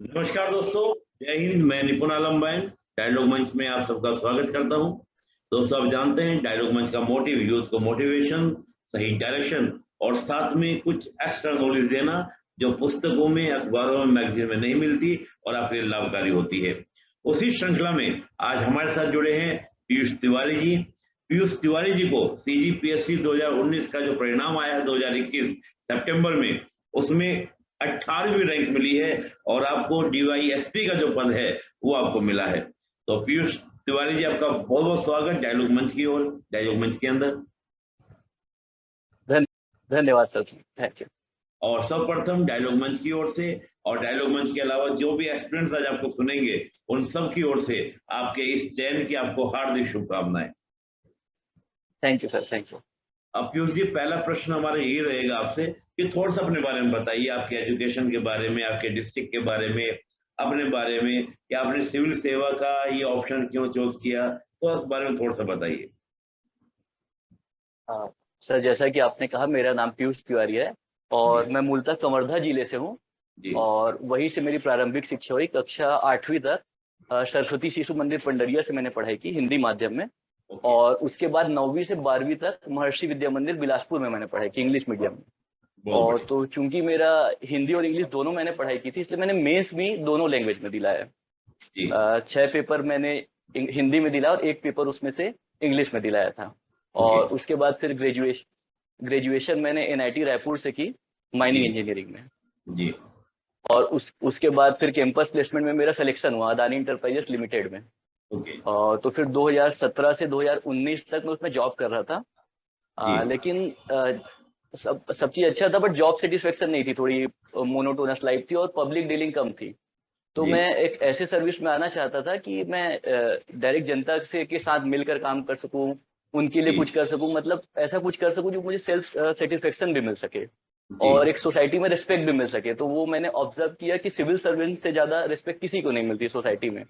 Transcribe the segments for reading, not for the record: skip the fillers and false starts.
नमस्कार दोस्तों, जय हिंद। मैं निपुण आलम बैन डायलॉग मंच में आप सबका स्वागत करता हूं। दोस्तों, आप जानते हैं डायलॉग मंच का मोटिव यूथ को मोटिवेशन, सही डायरेक्शन और साथ में कुछ एक्स्ट्रा नॉलेज देना जो पुस्तकों में, अखबारों में, मैगजीन में नहीं मिलती और आपके लिए लाभकारी होती है। उसी श्रृंखला में आज हमारे साथ जुड़े हैं पीयूष तिवारी जी। पीयूष तिवारी जी को सीजीपीएससी 2019 का जो परिणाम आया है 2021 सितंबर में, उसमें 18वीं रैंक मिली है और आपको डीवाईएसपी का जो पद है वो आपको मिला है। तो पीयूष तिवारी जी, आपका बहुत बहुत स्वागत डायलॉग मंच की ओर, डायलॉग मंच के अंदर। धन्यवाद सर, थैंक यू। और सर्वप्रथम डायलॉग मंच की ओर से और डायलॉग मंच के अलावा जो भी एस्पिरेंट्स आज आपको सुनेंगे उन सब की ओर से आपके इस चयन की आपको हार्दिक शुभकामनाएं। Thank you sir, thank you. अब पीयूष जी, पहला प्रश्न हमारा ये रहेगा आपसे कि थोड़ा सा अपने बारे में बताइए, आपके एजुकेशन के बारे में, आपके डिस्ट्रिक्ट के बारे में, अपने बारे में, कि आपने सिविल सेवा का ये ऑप्शन क्यों चूज किया, तो इस बारे में थोड़ा सा बताइए। सर, जैसा कि आपने कहा, मेरा नाम पीयूष तिवारी है और मैं मूलतः कवर्धा जिले से हूँ और वहीं से मेरी प्रारंभिक शिक्षा हुई। कक्षा 8वीं तक सरस्वती शिशु मंदिर पंडरिया से मैंने पढ़ाई की हिंदी माध्यम में। और उसके बाद 9वीं से 12वीं तक महर्षि विद्या मंदिर बिलासपुर में मैंने पढ़ाई की इंग्लिश मीडियम में। और तो चूंकि मेरा हिंदी और इंग्लिश दोनों मैंने पढ़ाई की थी, इसलिए मैंने मेंस भी दोनों लैंग्वेज में दिलाया। 6 पेपर मैंने हिंदी में दिला और 1 पेपर उसमें से इंग्लिश में दिलाया था। और उसके बाद फिर ग्रेजुएशन मैंने एनआईटी रायपुर से की माइनिंग इंजीनियरिंग में जी। और उसके बाद फिर कैंपस प्लेसमेंट में मेरा सिलेक्शन हुआ अदानी इंटरप्राइजेस लिमिटेड में। और तो फिर 2017 से 2019 तक मैं उसमें जॉब कर रहा था। लेकिन सब चीज अच्छा था, बट जॉब सेटिस्फेक्शन नहीं थी, थोड़ी मोनोटोनस लाइफ थी और पब्लिक डीलिंग कम थी। तो मैं एक ऐसे सर्विस में आना चाहता था कि मैं डायरेक्ट जनता से के साथ मिलकर काम कर सकूं, उनके लिए कुछ कर सकूं, मतलब ऐसा कुछ कर सकूं जो मुझे सेल्फ सेटिस्फेक्शन भी मिल सके और एक सोसाइटी में रिस्पेक्ट भी मिल सके। तो वो मैंने ऑब्जर्व किया कि सिविल सर्वेंट से ज्यादा रिस्पेक्ट किसी को नहीं मिलती सोसाइटी में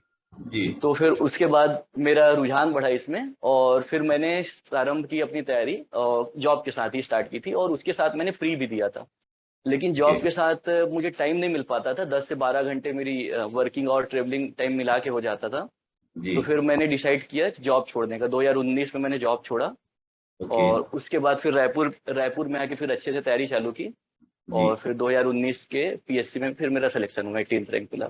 जी। तो फिर उसके बाद मेरा रुझान बढ़ा इसमें और फिर मैंने प्रारंभ की अपनी तैयारी और जॉब के साथ ही स्टार्ट की थी और उसके साथ मैंने प्री भी दिया था। लेकिन जॉब के साथ मुझे टाइम नहीं मिल पाता था, 10 से 12 घंटे मेरी वर्किंग और ट्रेवलिंग टाइम मिला के हो जाता था जी। तो फिर मैंने डिसाइड किया जॉब छोड़ने का। 2019 में मैंने जॉब छोड़ा और उसके बाद फिर रायपुर में आके फिर अच्छे से तैयारी चालू की और फिर 2019 के पीएससी में फिर मेरा सिलेक्शन हुआ 18th रैंक मिला।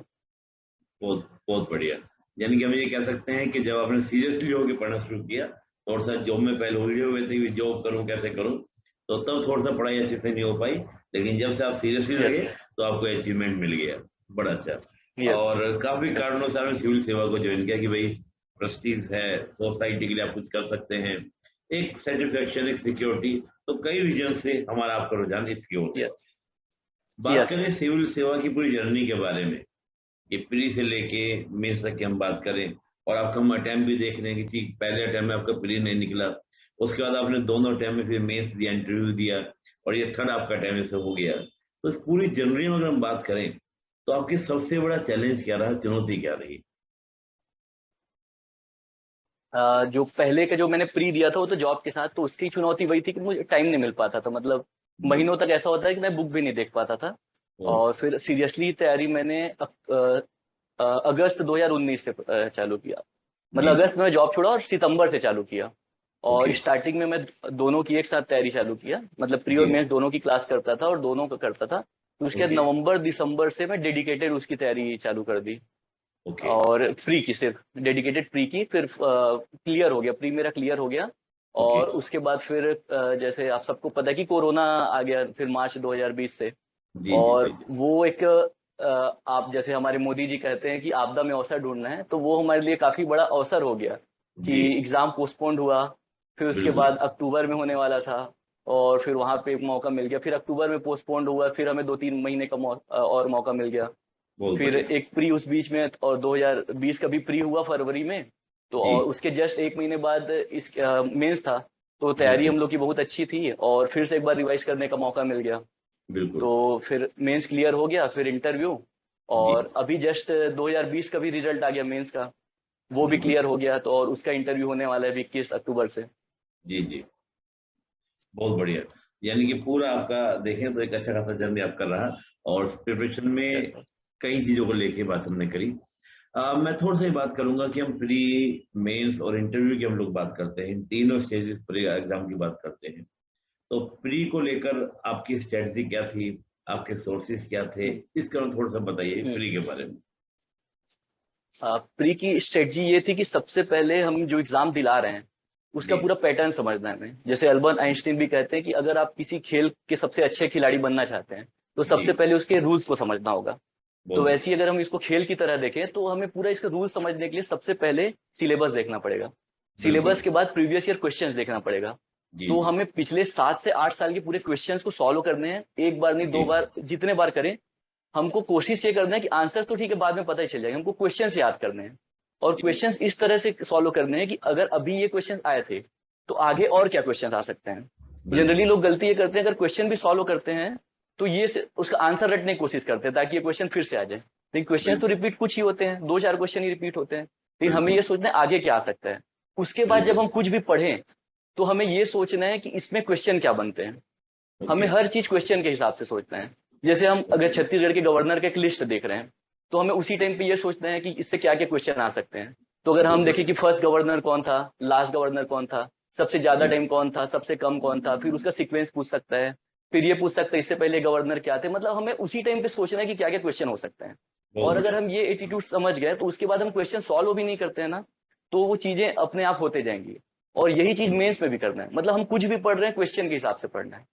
बहुत बहुत बढ़िया। यानी कि हम ये कह सकते हैं कि जब आपने सीरियसली होकर पढ़ना शुरू किया, थोड़ा सा जॉब में पहले उलझे हुए थे कि जॉब करूं कैसे करूं, तो तब थोड़ा सा पढ़ाई अच्छे से नहीं हो पाई, लेकिन जब से आप सीरियसली लगे तो आपको अचीवमेंट मिल गया। बड़ा अच्छा। और काफी कारणों से आपने सिविल सेवा को ज्वाइन किया कि भाई प्रेस्टीज है, सोसाइटी के लिए आप कुछ कर सकते हैं, एक सेटिस्फेक्शन, एक सिक्योरिटी। तो कई रीजन से हमारा आपका रुझान इसकी ओर है। बात करें सिविल सेवा की पूरी जर्नी के बारे में, ये प्री से लेके मेंस तक की हम बात करें और आपका हम अटेम्प्ट भी देख रहे हैं कि पहले अटेम्प्ट में आपका प्री नहीं निकला, उसके बाद आपने दोनों अटेम्प्ट में फिर मेंस दिया, इंटरव्यू दिया और ये थर्ड आपका अटेम्प्ट से हो गया। तो इस पूरी जर्नी में अगर हम बात करें तो आपकी सबसे बड़ा चैलेंज क्या रहा, चुनौती क्या रही? जो पहले का जो मैंने प्री दिया था वो तो जॉब के साथ, तो उसकी चुनौती वही थी कि मुझे टाइम नहीं मिल पाता था, मतलब महीनों तक ऐसा होता है कि मैं बुक भी नहीं देख पाता था। और फिर सीरियसली तैयारी मैंने अगस्त 2019 से चालू किया, मतलब अगस्त में जॉब छोड़ा और सितंबर से चालू किया। और स्टार्टिंग में मैं दोनों की एक साथ तैयारी चालू किया, मतलब प्री और मेंस दोनों की क्लास करता था और दोनों का करता था। तो उसके बाद नवंबर दिसंबर से मैं डेडिकेटेड उसकी तैयारी चालू कर दी। और प्री की, सिर्फ डेडिकेटेड प्री की, फिर क्लियर हो गया, प्री मेरा क्लियर हो गया। और उसके बाद फिर जैसे आप सबको पता है कि कोरोना आ गया फिर मार्च 2020 से। और वो एक आप जैसे हमारे मोदी जी कहते हैं कि आपदा में अवसर ढूंढना है, तो वो हमारे लिए काफी बड़ा अवसर हो गया कि एग्जाम पोस्टपोन्ड हुआ, फिर उसके बाद अक्टूबर में होने वाला था और फिर वहां पे एक मौका मिल गया, फिर अक्टूबर में पोस्टपोन्ड हुआ, फिर हमें 2-3 महीने का और मौका मिल गया। फिर एक प्री उस बीच में और 2020 का भी प्री हुआ फरवरी में। तो और उसके जस्ट 1 महीने बाद इस मेंस था, तो तैयारी हम लोग की बहुत अच्छी थी और फिर से एक बार रिवाइज करने का मौका मिल गया। तो फिर मेंस क्लियर हो गया, फिर इंटरव्यू, और अभी जस्ट 2020 का भी रिजल्ट आ गया मेंस का, वो भी क्लियर हो गया। तो और उसका इंटरव्यू होने वाला है 21 अक्टूबर से। जी, बहुत बढ़िया। यानी कि पूरा आपका देखें तो एक अच्छा खासा जर्नी आपका रहा और प्रिपरेशन में कई चीजों को लेके बात हमने करी। मैं थोड़ा सा बात करूंगा कि हम प्री, मेंस और इंटरव्यू की हम लोग बात करते हैं, इन तीनों स्टेजेस प्री एग्जाम की बात करते हैं। तो प्री को लेकर आपकी स्ट्रेटजी क्या थी, आपके सोर्सेज क्या थे, इसका थोड़ा सा बताइए प्री के बारे में। प्री की स्ट्रेटजी ये थी कि सबसे पहले हम जो एग्जाम दिला रहे हैं उसका पूरा पैटर्न समझना है। जैसे अल्बर्ट आइंस्टीन भी कहते हैं कि अगर आप किसी खेल के सबसे अच्छे खिलाड़ी बनना चाहते हैं तो सबसे पहले उसके रूल्स को समझना होगा। तो वैसे ही अगर हम इसको खेल की तरह देखें तो हमें पूरा इसका रूल समझने के लिए सबसे पहले सिलेबस देखना पड़ेगा। सिलेबस के बाद प्रीवियस ईयर क्वेश्चंस देखना पड़ेगा। तो हमें पिछले 7 से 8 साल के पूरे क्वेश्चंस को सॉल्व करने हैं, एक बार नहीं 2 बार, जितने बार करें। हमको कोशिश ये करना है कि आंसर तो ठीक है बाद में पता ही चल जाएगा, हमको क्वेश्चंस याद करने हैं और क्वेश्चंस इस तरह से सॉल्व करने हैं कि अगर अभी ये क्वेश्चंस आए थे तो आगे और क्या क्वेश्चंस आ सकते हैं। जनरली लोग गलती ये करते हैं, अगर क्वेश्चन भी सॉल्व करते हैं तो ये उसका आंसर रटने की कोशिश करते हैं ताकि ये क्वेश्चन फिर से आ जाए। लेकिन क्वेश्चन तो रिपीट कुछ ही होते हैं, 2-4 क्वेश्चन ही रिपीट होते हैं। लेकिन हमें ये सोचना है आगे क्या आ सकता है। उसके बाद जब हम कुछ भी पढ़ें तो हमें ये सोचना है कि इसमें क्वेश्चन क्या बनते हैं। हमें हर चीज क्वेश्चन के हिसाब से सोचना है। जैसे हम अगर छत्तीसगढ़ के गवर्नर का एक लिस्ट देख रहे हैं तो हमें उसी टाइम पे ये सोचना है कि इससे क्या क्या क्वेश्चन आ सकते हैं। तो अगर हम देखें कि फर्स्ट गवर्नर कौन था, लास्ट गवर्नर कौन था, सबसे ज्यादा टाइम कौन था, सबसे कम कौन था, फिर उसका सीक्वेंस पूछ सकता है, फिर ये पूछ सकता है इससे पहले गवर्नर क्या थे। मतलब हमें उसी टाइम पे सोचना है कि क्या क्या क्वेश्चन हो सकते हैं। और अगर हम ये एटीट्यूड समझ गए तो उसके बाद हम क्वेश्चन सॉल्व भी नहीं करते हैं ना, तो वो चीजें अपने आप होते जाएंगी। और यही चीज मेंस में भी करना है। मतलब हम कुछ भी पढ़ रहे हैं क्वेश्चन के हिसाब से पढ़ना है।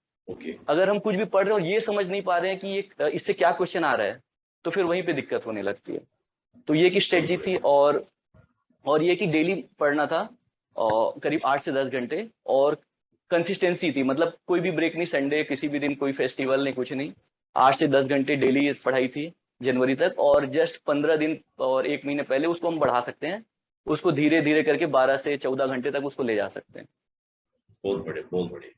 अगर हम कुछ भी पढ़ रहे हैं और ये समझ नहीं पा रहे हैं कि ये इससे क्या क्वेश्चन आ रहा है तो फिर वहीं पे दिक्कत होने लगती है। तो ये की स्ट्रेटजी थी। और ये कि डेली पढ़ना था करीब 8 से 10 घंटे और कंसिस्टेंसी थी। मतलब कोई भी ब्रेक नहीं, संडे किसी भी दिन कोई फेस्टिवल नहीं, कुछ नहीं। 8 से 10 घंटे डेली पढ़ाई थी जनवरी तक। और जस्ट 15 दिन और 1 महीने पहले उसको हम बढ़ा सकते हैं, उसको धीरे धीरे करके 12 से 14 घंटे तक उसको ले जा सकते हैं। बहुत बड़े, बहुत बड़े।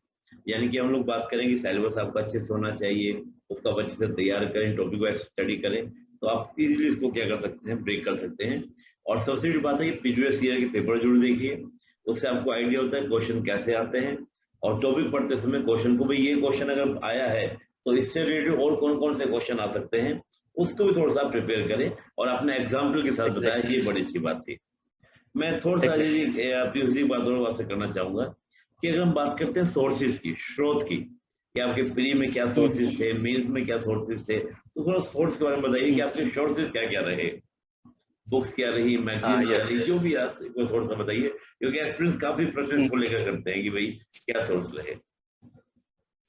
यानी कि हम लोग बात करेंगे सिलेबस आपका अच्छे से होना चाहिए, उसका अच्छे से तैयार करें, टॉपिक को स्टडी करें तो आप इजीली इसको क्या कर सकते हैं, ब्रेक कर सकते हैं। और सबसे बड़ी बात है कि प्रीवियस ईयर के पेपर जरूर देखिए, उससे आपको आइडिया होता है क्वेश्चन कैसे आते हैं। और टॉपिक पढ़ते समय क्वेश्चन को भी, ये क्वेश्चन अगर आया है तो इससे रिलेटेड और कौन कौन से क्वेश्चन आ सकते हैं उसको भी थोड़ा सा प्रिपेयर करें और अपने एग्जाम्पल के साथ बताया। ये बड़ी अच्छी बात थी। मैं थोड़ा सा पीयूष जी बात और बात करना चाहूंगा कि अगर हम बात करते हैं सोर्सेज की, स्रोत की, कि आपके प्री में क्या सोर्सेज थे, मेंस में क्या सोर्सेज थे, तो थोड़ा सोर्स के बारे में बताइए कि आपके सोर्सेज क्या क्या रहे, बुक्स क्या रही, मैगजीन क्या रही, जो भी आपको थोड़ा सा बताइए, क्योंकि एक्सपीरियंस काफी प्रश्न को लेकर करते हैं कि भाई क्या सोर्स रहे।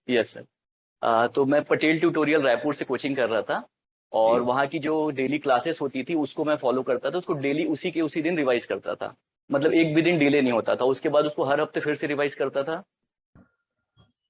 Yes sir. तो मैं पटेल ट्यूटोरियल रायपुर से कोचिंग कर रहा था और वहाँ की जो डेली क्लासेस होती थी उसको मैं फॉलो करता था। उसको डेली उसी के उसी दिन रिवाइज करता था। मतलब एक भी दिन डिले नहीं होता था। उसके बाद उसको हर हफ्ते फिर से रिवाइज करता था।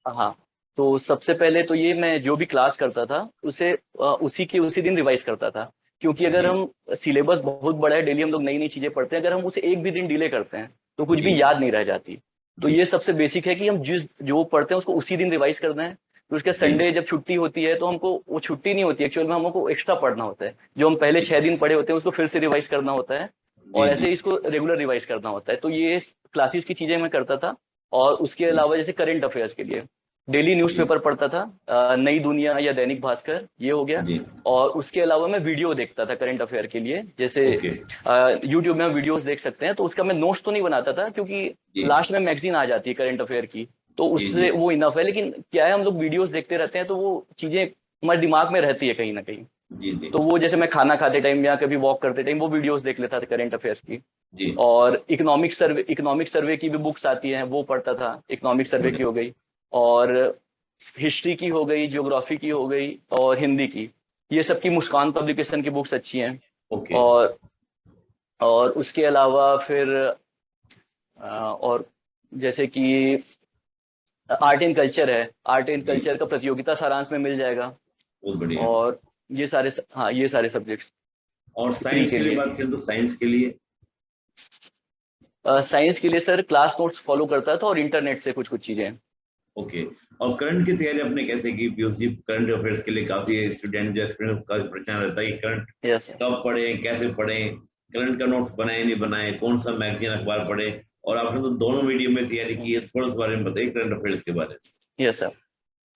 हाँ, तो सबसे पहले तो ये मैं जो भी क्लास करता था उसे उसी के उसी दिन रिवाइज करता था। क्योंकि अगर हम सिलेबस बहुत बड़ा है, डेली हम लोग नई नई चीजें पढ़ते हैं, अगर हम उसे एक भी दिन डिले करते हैं तो कुछ भी याद नहीं रह जाती। तो ये सबसे बेसिक है कि हम जो पढ़ते हैं उसको उसी दिन रिवाइज करना है। तो उसके संडे जब छुट्टी होती है तो हमको, वो छुट्टी नहीं होती एक्चुअल में, हमको एक्स्ट्रा पढ़ना होता है। जो हम पहले 6 दिन पढ़े होते हैं उसको फिर से रिवाइज करना होता है और ऐसे इसको रेगुलर रिवाइज करना होता है। तो ये क्लासेस की चीजें मैं करता था। और उसके अलावा जैसे करंट अफेयर्स के लिए डेली न्यूज़पेपर पढ़ता था, नई दुनिया या दैनिक भास्कर, ये हो गया। और उसके अलावा मैं वीडियो देखता था करंट अफेयर के लिए। जैसे यूट्यूब में वीडियोस देख सकते हैं। तो उसका मैं नोट्स तो नहीं बनाता था क्योंकि लास्ट में मैगजीन आ जाती है करंट अफेयर की, तो उससे वो इनफ है। लेकिन क्या है, हम लोग वीडियोस देखते रहते हैं तो वो चीजें हमारे दिमाग में रहती है कहीं ना कहीं। तो वो जैसे मैं खाना खाते टाइम या कभी वॉक करते टाइम वो वीडियोस देख लेता था करंट अफेयर्स की। और इकोनॉमिक सर्वे की भी बुक्स आती हैं, वो पढ़ता था। इकोनॉमिक सर्वे की हो गई, और हिस्ट्री की हो गई, ज्योग्राफी की हो गई, और हिंदी की। ये सब की मुस्कान पब्लिकेशन की बुक्स अच्छी हैं। और उसके अलावा फिर और जैसे कि आर्ट एंड कल्चर है, आर्ट एंड कल्चर का प्रतियोगिता सारांश में मिल जाएगा। और ये सारे सब्जेक्ट्स। और साइंस के लिए बात करें तो साइंस के लिए सर क्लास नोट्स फॉलो करता था और इंटरनेट से कुछ चीजें। और करंट की तैयारी आपने कैसे की पीयूष जी? करंट अफेयर्स के लिए काफी स्टूडेंट जो एस्पिरेंट का प्रश्न रहता है कि करंट कब पढ़े, कैसे पढ़े, करंट का नोट्स बनाए नहीं बनाए, कौन सा मैगजीन अखबार पढ़े, और आपने तो दोनों मीडियम में तैयारी की है, थोड़ा सा बारे में बताइए करंट अफेयर्स के बारे में। Yes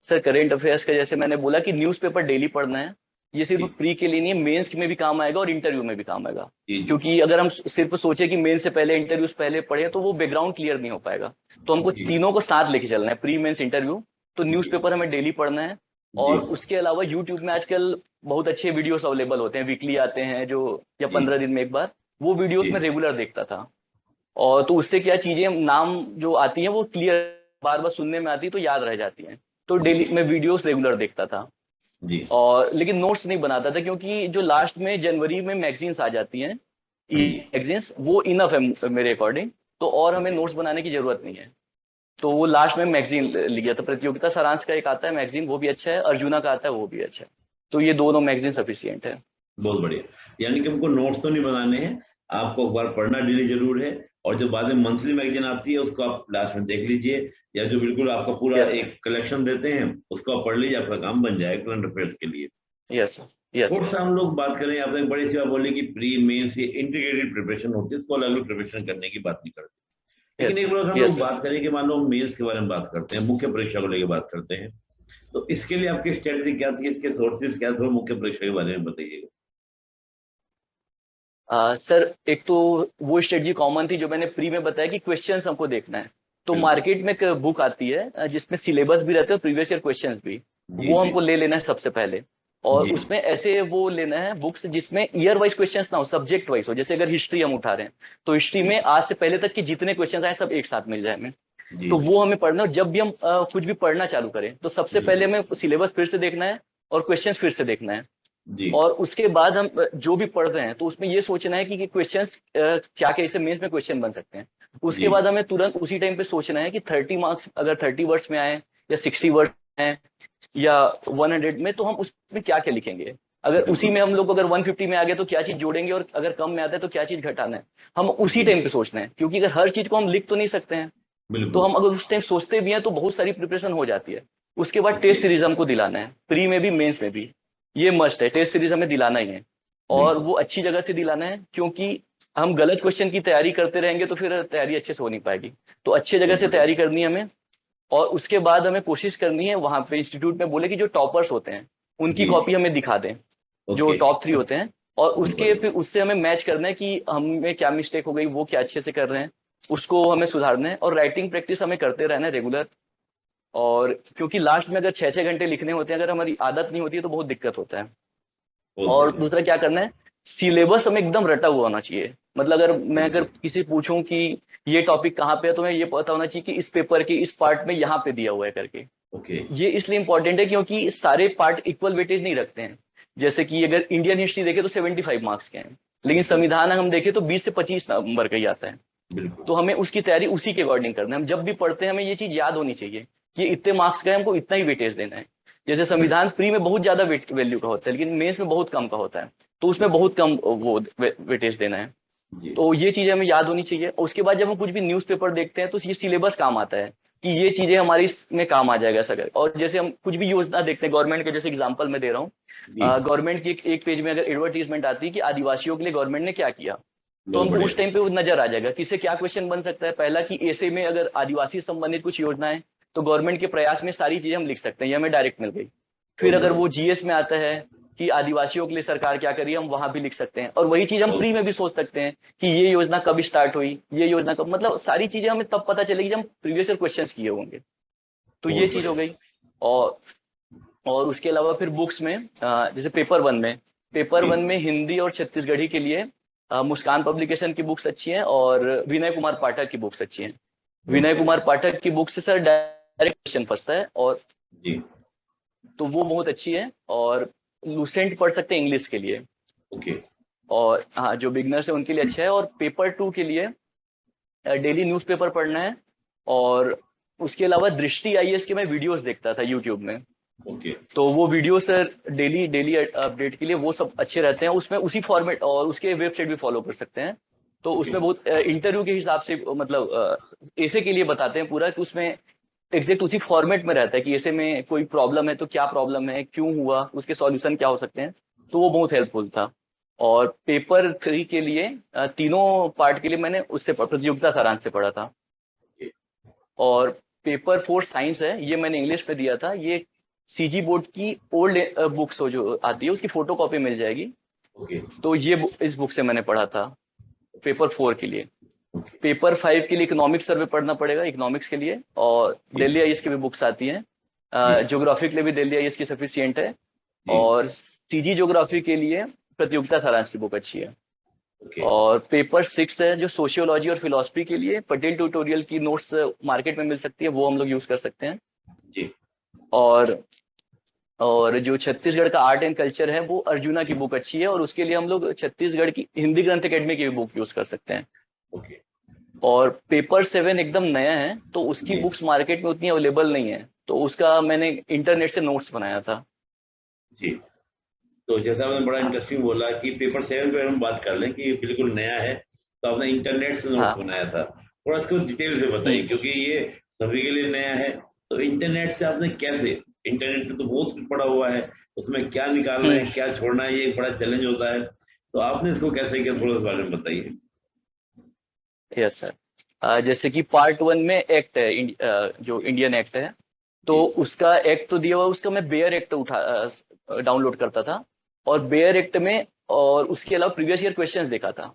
sir. करंट अफेयर्स का जैसे मैंने बोला कि न्यूज़पेपर डेली पढ़ना है ये सिर्फ प्री के लिए नहीं है, मेंस में भी काम आएगा और इंटरव्यू में भी काम आएगा। क्योंकि अगर हम सिर्फ सोचे कि मेंस से पहले इंटरव्यूज पहले पढ़े तो वो बैकग्राउंड क्लियर नहीं हो पाएगा। तो हमको तीनों को साथ लेके चलना है, प्री मेंस इंटरव्यू। तो न्यूज़पेपर हमें डेली पढ़ना है, और उसके अलावा यूट्यूब में आजकल बहुत अच्छे वीडियोस अवेलेबल होते हैं, वीकली आते हैं जो, या 15 दिन में एक बार, वो वीडियोस में रेगुलर देखता था। और तो उससे क्या चीजें नाम जो आती हैं वो क्लियर बार बार सुनने में आती है तो याद रह जाती हैं। तो डेली मैं वीडियोस रेगुलर देखता था जी। और लेकिन नोट्स नहीं बनाता था, क्योंकि जो लास्ट में जनवरी में मैगजीन्स आ जाती हैं, मैगजीन्स, वो इनफ है मेरे अकॉर्डिंग। तो और हमें नोट्स बनाने की जरूरत नहीं है। तो वो लास्ट में मैगजीन लिया था, प्रतियोगिता सारांश का एक आता है मैगजीन, वो भी अच्छा है, अर्जुना का आता है वो भी अच्छा है। तो ये दोनों मैगजीन सफिशियंट है। बहुत बढ़िया। यानी कि हमको नोट्स तो नहीं बनाने हैं, आपको अखबार पढ़ना डेली जरूर है, और जो बाद में मंथली मैगजीन आती है उसको आप लास्ट में देख लीजिए, या जो बिल्कुल आपका पूरा एक कलेक्शन देते हैं उसको आप पढ़ लीजिए, आपका काम बन जाएगा करंट अफेयर्स के लिए। Yes sir. और हम लोग बात करें, आपने एक बड़ी सी बात बोली कि प्री मेंस ये इंटीग्रेटेड प्रिपरेशन होती है, इसको अलग अलग प्रिपरेशन करने की बात नहीं करते। लेकिन एक बार हम लोग बात करें कि मान लो मेंस के बारे में बात करते हैं, मुख्य परीक्षा को लेकर बात करते हैं, तो इसके लिए आपकी स्ट्रेटजी क्या थी, इसके सोर्सेज क्या थे, मुख्य परीक्षा के बारे में बताइएगा। सर एक तो वो स्ट्रेटजी कॉमन थी जो मैंने प्री में बताया कि क्वेश्चंस हमको देखना है। तो मार्केट में एक बुक आती है जिसमें सिलेबस भी रहते हैं, प्रीवियस ईयर क्वेश्चंस भी, वो हमको ले लेना है सबसे पहले। और उसमें ऐसे वो लेना है बुक्स जिसमें ईयर वाइज क्वेश्चंस ना हो, सब्जेक्ट वाइज हो। जैसे अगर हिस्ट्री हम उठा रहे हैं तो हिस्ट्री में आज से पहले तक के जितने क्वेश्चन आए सब एक साथ मिल जाए हमें। तो वो हमें पढ़ना है। जब भी हम कुछ भी पढ़ना चालू करें तो सबसे पहले हमें सिलेबस फिर से देखना है और क्वेश्चन फिर से देखना है। और उसके बाद हम जो भी पढ़ रहे हैं तो उसमें ये सोचना है कि क्वेश्चंस क्या क्या इससे मेंस में क्वेश्चन बन सकते हैं। उसके बाद हमें तुरंत उसी टाइम पे सोचना है कि 30 मार्क्स अगर 30 वर्ड्स में आए या 60 वर्ड्स में या 100 में, तो हम उसमें क्या क्या लिखेंगे। अगर उसी में हम लोग अगर 150 में आ गए तो क्या चीज जोड़ेंगे, और अगर कम में आता है तो क्या चीज घटाना है, हम उसी टाइम पे सोचना है। क्योंकि अगर हर चीज को हम लिख तो नहीं सकते हैं, तो हम अगर उस टाइम सोचते भी हैं तो बहुत सारी प्रिपरेशन हो जाती है। उसके बाद टेस्ट सीरीज हमको दिलाना है, प्री में भी मेंस में भी ये मस्ट है, टेस्ट सीरीज हमें दिलाना ही है। और वो अच्छी जगह से दिलाना है, क्योंकि हम गलत क्वेश्चन की तैयारी करते रहेंगे तो फिर तैयारी अच्छे से हो नहीं पाएगी। तो अच्छी जगह से तैयारी करनी है हमें। और उसके बाद हमें कोशिश करनी है वहां पे इंस्टीट्यूट में बोले कि जो टॉपर्स होते हैं उनकी कॉपी हमें दिखा दें, जो टॉप 3 होते हैं। और उसके फिर उससे हमें मैच करना है कि हमें क्या मिस्टेक हो गई, वो क्या अच्छे से कर रहे हैं, उसको हमें सुधारना है। और राइटिंग प्रैक्टिस हमें करते रहना है रेगुलर। और क्योंकि लास्ट में अगर 6-6 घंटे लिखने होते हैं, अगर हमारी आदत नहीं होती है तो बहुत दिक्कत होता है। और दूसरा क्या करना है, सिलेबस हमें एकदम रटा हुआ होना चाहिए। मतलब अगर किसी पूछूं कि ये टॉपिक कहाँ पे है, तो हमें ये पता होना चाहिए कि इस पेपर के इस पार्ट में यहाँ पे दिया हुआ है करके। ये इसलिए इंपॉर्टेंट है क्योंकि सारे पार्ट इक्वल वेटेज नहीं रखते हैं। जैसे कि अगर इंडियन हिस्ट्री देखे तो 75 मार्क्स के हैं, लेकिन संविधान हम देखें तो 20 से 25 नंबर का ही आता है। तो हमें उसकी तैयारी उसी के अकॉर्डिंग करना है। हम जब भी पढ़ते हैं हमें ये चीज याद होनी चाहिए कि इतने मार्क्स का है, हमको इतना ही वेटेज देना है। जैसे संविधान प्री में बहुत ज्यादा वैल्यू का होता है, लेकिन मेंस में बहुत कम का होता है, तो उसमें बहुत कम वो वेटेज देना है। तो ये चीजें हमें याद होनी चाहिए। उसके बाद जब हम कुछ भी न्यूज़पेपर देखते हैं तो ये सिलेबस काम आता है कि ये चीजें हमारी इसमें काम आ जाएगा सर। और जैसे हम कुछ भी योजना देखते हैं गवर्नमेंट के, जैसे एग्जांपल मैं दे रहा हूँ, गवर्नमेंट की एक पेज में अगर एडवर्टीजमेंट आती है कि आदिवासियों के लिए गवर्नमेंट ने क्या किया, तो हमको उस टाइम पे वो नजर आ जाएगा कि इससे क्या क्वेश्चन बन सकता है। पहला कि ऐसे में अगर आदिवासी संबंधित कुछ योजनाएं, तो गवर्नमेंट के प्रयास में सारी चीजें हम लिख सकते हैं, ये हमें डायरेक्ट मिल गई। फिर अगर वो जीएस में आता है कि आदिवासियों के लिए सरकार क्या करी, हम वहां भी लिख सकते हैं। और वही चीज हम प्री में भी सोच सकते हैं कि ये योजना कब स्टार्ट हुई, ये योजना कब, मतलब सारी चीजें हमें तब पता चलेगी जब हम प्रीवियस ईयर क्वेश्चंस किए होंगे। तो ये चीज हो गई। और उसके अलावा फिर बुक्स में जैसे पेपर वन में हिंदी और छत्तीसगढ़ी के लिए मुस्कान पब्लिकेशन की बुक्स अच्छी हैं, और विनय कुमार पाठक की बुक्स अच्छी हैं। विनय कुमार पाठक की बुक से सर डायरेक्ट क्वेश्चन फंसता है, और तो वो बहुत अच्छी है। और लूसेंट पढ़ सकते हैं इंग्लिश के लिए। और हाँ, जो बिगनर्स है उनके लिए अच्छा है। और पेपर 2 के लिए डेली न्यूज़पेपर पढ़ना है। और उसके अलावा दृष्टि आईएएस के मैं वीडियोस देखता था यूट्यूब में। तो वो वीडियो सर डेली अपडेट के लिए वो सब अच्छे रहते हैं। उसमें उसी फॉर्मेट, और उसके वेबसाइट भी फॉलो कर सकते हैं। तो उसमें बहुत इंटरव्यू के हिसाब से, मतलब ऐसे के लिए बताते हैं पूरा, कि उसमें एग्जैक्ट उसी फॉर्मेट में रहता है कि ऐसे में कोई प्रॉब्लम है तो क्या प्रॉब्लम है, क्यों हुआ, उसके सॉल्यूशन क्या हो सकते हैं। तो वो बहुत हेल्पफुल था। और पेपर 3 के लिए तीनों पार्ट के लिए मैंने उससे प्रतियोगिता सारांश से पढ़ा था। और पेपर 4 साइंस है, ये मैंने इंग्लिश में दिया था। ये सीजी बोर्ड की ओल्ड बुक्स हो जो आती है उसकी फोटो कॉपी मिल जाएगी। तो ये इस बुक से मैंने पढ़ा था पेपर 4 के लिए। पेपर 5 के लिए इकोनॉमिक्स सर्वे पढ़ना पड़ेगा इकोनॉमिक्स के लिए, और दिल्ली आईएएस की भी बुक्स आती हैं। ज्योग्राफी के लिए भी दिल्ली आईएएस की सफिशियंट है। और सीजी ज्योग्राफी के लिए प्रतियोगिता सारांश की बुक अच्छी है। और पेपर 6 है जो सोशियोलॉजी और फिलोसफी के लिए पटेल ट्यूटोरियल की नोट्स मार्केट में मिल सकती है, वो हम लोग यूज कर सकते हैं जी। और जो छत्तीसगढ़ का आर्ट एंड कल्चर है वो अर्जुना की बुक अच्छी है, और उसके लिए हम लोग छत्तीसगढ़ की हिंदी ग्रंथ अकेडमी की भी बुक यूज कर सकते हैं। और पेपर 7 एकदम नया है तो उसकी बुक्स मार्केट में उतनी अवेलेबल नहीं है, तो उसका मैंने इंटरनेट से नोट्स बनाया था जी। तो जैसा आपने बड़ा इंटरेस्टिंग बोला कि पेपर 7 पे हम बात कर लें कि बिल्कुल नया है, तो आपने इंटरनेट से नोट्स बनाया था, थोड़ा इसको डिटेल से बताइए क्योंकि ये सभी के लिए नया है। तो इंटरनेट से आपने कैसे, इंटरनेट पे तो बहुत कुछ पड़ा हुआ है, उसमें क्या निकालना है क्या छोड़ना है, ये एक बड़ा चैलेंज होता है, तो आपने इसको कैसे किया, थोड़ा इस बारे में बताइए। यस सर, जैसे कि पार्ट 1 में एक्ट है, जो इंडियन एक्ट है, तो उसका एक्ट तो दिया हुआ, उसका मैं बेयर एक्ट डाउनलोड करता था, और बेयर एक्ट में और उसके अलावा प्रीवियस ईयर क्वेश्चंस देखा था।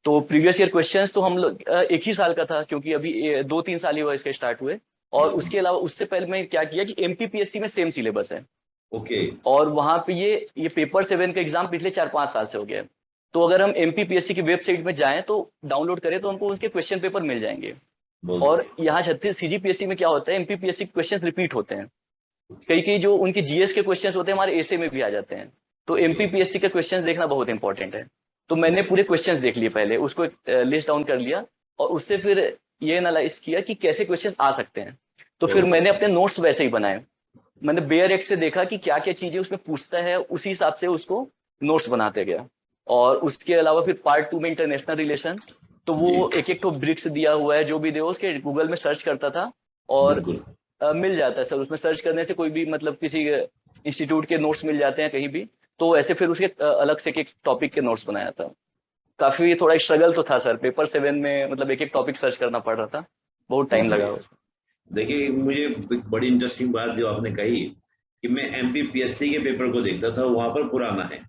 तो प्रीवियस ईयर क्वेश्चंस तो हम लोग एक ही साल का था, क्योंकि अभी 2-3 साल ही हुआ इसके स्टार्ट हुए। और उसके अलावा उससे पहले मैं क्या किया कि एमपीपीएससी में सेम सिलेबस है। और वहां पे ये पेपर 7 का एग्जाम पिछले 4-5 साल से हो गया है। तो अगर हम एमपीपीएससी की वेबसाइट में जाएं तो डाउनलोड करें तो हमको उसके क्वेश्चन पेपर मिल जाएंगे। और यहाँ छत्तीस सीजीपीएससी में क्या होता है, एमपीपीएससी के क्वेश्चन रिपीट होते हैं। कई जो उनके जीएस के क्वेश्चंस होते हैं हमारे एसए में भी आ जाते हैं। तो एमपीपीएससी के क्वेश्चंस देखना बहुत इंपॉर्टेंट है। तो मैंने पूरे क्वेश्चंस देख लिए, पहले उसको लिस्ट डाउन कर लिया, और उससे फिर ये एनालाइज किया कि कैसे क्वेश्चंस आ सकते हैं। तो फिर मैंने अपने नोट्स वैसे ही बनाए। मैंने बेयर एक्ट से देखा कि क्या क्या चीजें उसमें पूछता है, उसी हिसाब से उसको नोट्स बनाते गया। और उसके अलावा फिर पार्ट 2 में इंटरनेशनल रिलेशन, तो वो एक तो ब्रिक्स दिया हुआ है, जो भी दे उसके गूगल में सर्च करता था और मिल जाता है सर। उसमें सर्च करने से कोई भी मतलब किसी इंस्टीट्यूट के नोट्स मिल जाते हैं कहीं भी। तो ऐसे फिर उसके अलग से एक टॉपिक के नोट्स बनाया था। काफी थोड़ा स्ट्रगल तो था सर, पेपर 7 में मतलब एक टॉपिक सर्च करना पड़ रहा था, बहुत टाइम लगा उसमें। देखिए मुझे बड़ी इंटरेस्टिंग बात जो आपने कही कि मैं एमपीपीएससी के पेपर को देखता था, वहां पर पुराना है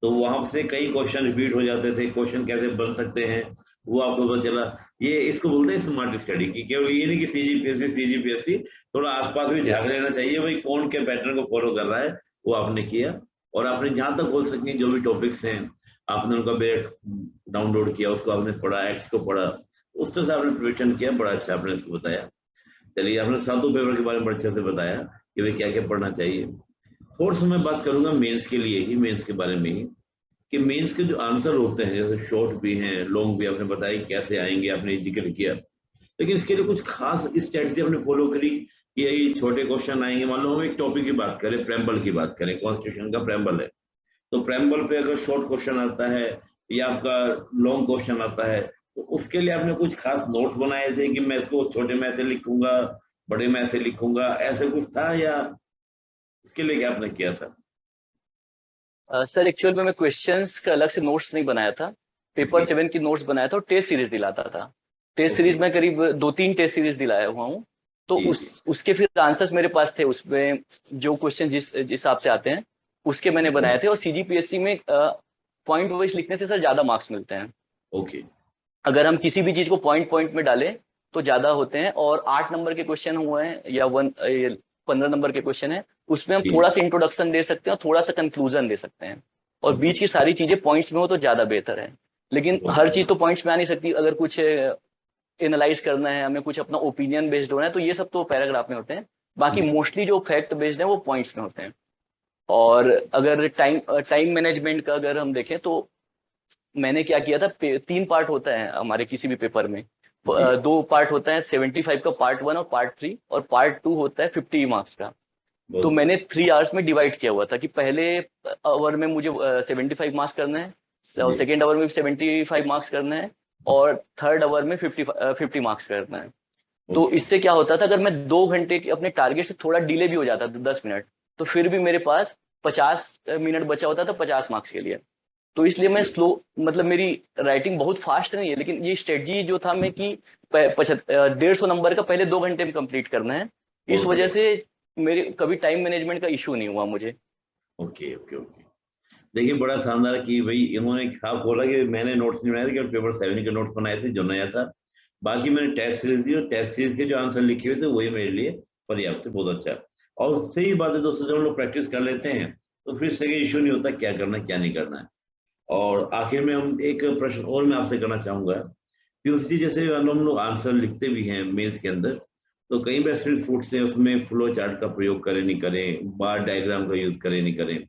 तो वहां से कई क्वेश्चन रिपीट हो जाते थे, क्वेश्चन कैसे बन सकते हैं वो आपको पता चला। ये इसको बोलते हैं स्मार्ट स्टडी की, केवल ये नहीं कि सीजीपीएससी, थोड़ा आसपास भी ध्यान लेना चाहिए भाई कौन के पैटर्न को फॉलो कर रहा है, वो आपने किया। और आपने जहां तक हो सके जो भी टॉपिक्स हैं आपने उनका बेट डाउनलोड किया, उसको आपने पढ़ा, एक्ट्स को पढ़ा, उस तरह से आपने प्रिपरेशन किया, बड़ा अच्छा आपने इसको बताया। चलिए आपने सातों पेपर के बारे में अच्छे से बताया कि भाई क्या क्या पढ़ना चाहिए। थोड़ा सा मैं बात करूंगा मेंस के लिए ही, मेंस के बारे में ही, कि मेंस के जो आंसर होते हैं जैसे शॉर्ट भी हैं लॉन्ग भी, आपने बताया कैसे आएंगे, आपने जिक्र किया, लेकिन इसके लिए कुछ खास स्ट्रेटजी आपने फॉलो करी कि यही छोटे क्वेश्चन आएंगे। मान लो हम एक टॉपिक की बात करें, प्रेम्बल की बात करें, कॉन्स्टिट्यूशन का प्रेम्बल है, तो प्रेम्बल पे अगर शॉर्ट क्वेश्चन आता है या आपका लॉन्ग क्वेश्चन आता है, तो उसके लिए आपने कुछ खास नोट्स बनाए थे कि मैं इसको छोटे में ऐसे लिखूंगा, बड़े में ऐसे लिखूंगा, ऐसे कुछ था, या इसके लिए क्या आपने किया था? सर एक्चुअल में मैं क्वेश्चंस का अलग से नोट्स नहीं बनाया था, पेपर 7 की नोट्स बनाया था और टेस्ट सीरीज दिलाता था। टेस्ट सीरीज में करीब 2-3 टेस्ट सीरीज दिलाया हुआ हूँ, तो उसके फिर आंसर्स मेरे पास थे, उसमें जो क्वेश्चन जिस हिसाब से आते हैं उसके मैंने बनाए थे। और सीजीपीएससी में पॉइंट वाइज लिखने से सर ज्यादा मार्क्स मिलते हैं। अगर हम किसी भी चीज को पॉइंट पॉइंट में डालें तो ज्यादा होते हैं। और 8 नंबर के क्वेश्चन हुए हैं या 15 नंबर के क्वेश्चन है, उसमें हम थोड़ा सा इंट्रोडक्शन दे सकते हैं और थोड़ा सा कंक्लूजन दे सकते हैं, और बीच की सारी चीजें पॉइंट्स में हो तो ज्यादा बेहतर है। लेकिन हर चीज तो पॉइंट्स में आ नहीं सकती, अगर कुछ एनालाइज करना है हमें, कुछ अपना ओपिनियन बेस्ड होना है, तो ये सब तो पैराग्राफ में होते हैं। बाकी मोस्टली जो फैक्ट बेस्ड है वो पॉइंट्स में होते हैं। और अगर टाइम मैनेजमेंट का अगर हम देखें तो मैंने क्या किया था, 3 पार्ट होता है हमारे किसी भी पेपर में। 2 पार्ट होता है 75 का, पार्ट 1 और पार्ट 3, और पार्ट 2 होता है 50 मार्क्स का। तो मैंने 3 आवर्स में डिवाइड किया हुआ था कि पहले आवर में मुझे 75 मार्क्स करना है, और सेकेंड आवर में 75 मार्क्स करना है, और थर्ड आवर में 50 मार्क्स करना है। तो इससे क्या होता था, अगर मैं 2 घंटे के अपने टारगेट से थोड़ा डिले भी हो जाता था 10 मिनट, तो फिर भी मेरे पास 50 मिनट बचा होता था 50 मार्क्स के लिए। तो इसलिए मैं स्लो, मतलब मेरी राइटिंग बहुत फास्ट नहीं है, लेकिन ये स्ट्रेटजी जो था मैं कि 150 नंबर का पहले 2 घंटे में कंप्लीट करना है, इस वजह से मेरे कभी टाइम मैनेजमेंट का इशू नहीं हुआ मुझे। Okay okay okay. देखिए बड़ा शानदार कि भाई इन्होंने साफ बोला कि मैंने नोट्स नहीं बनाए थे, केवल पेपर 7 के नोट्स बनाए थे जो नया था। बाकी मैंने टेस्ट सीरीज दी और टेस्ट सीरीज के जो आंसर लिखे हुए थे वही मेरे लिए पर्याप्त थे, बहुत अच्छा। और सही बात है दोस्तों, जब हम लोग प्रैक्टिस कर लेते हैं तो फिर से इशू नहीं होता क्या करना है क्या नहीं करना है। और आखिर में हम एक प्रश्न और मैं आपसे करना चाहूंगा कि उसी जैसे हम लोग आंसर लिखते भी हैं मेंस के अंदर, तो कई बार स्टूडेंट्स पूछते हैं उसमें फ्लो चार्ट का प्रयोग करें नहीं करें, बार डायग्राम का यूज करें नहीं करें।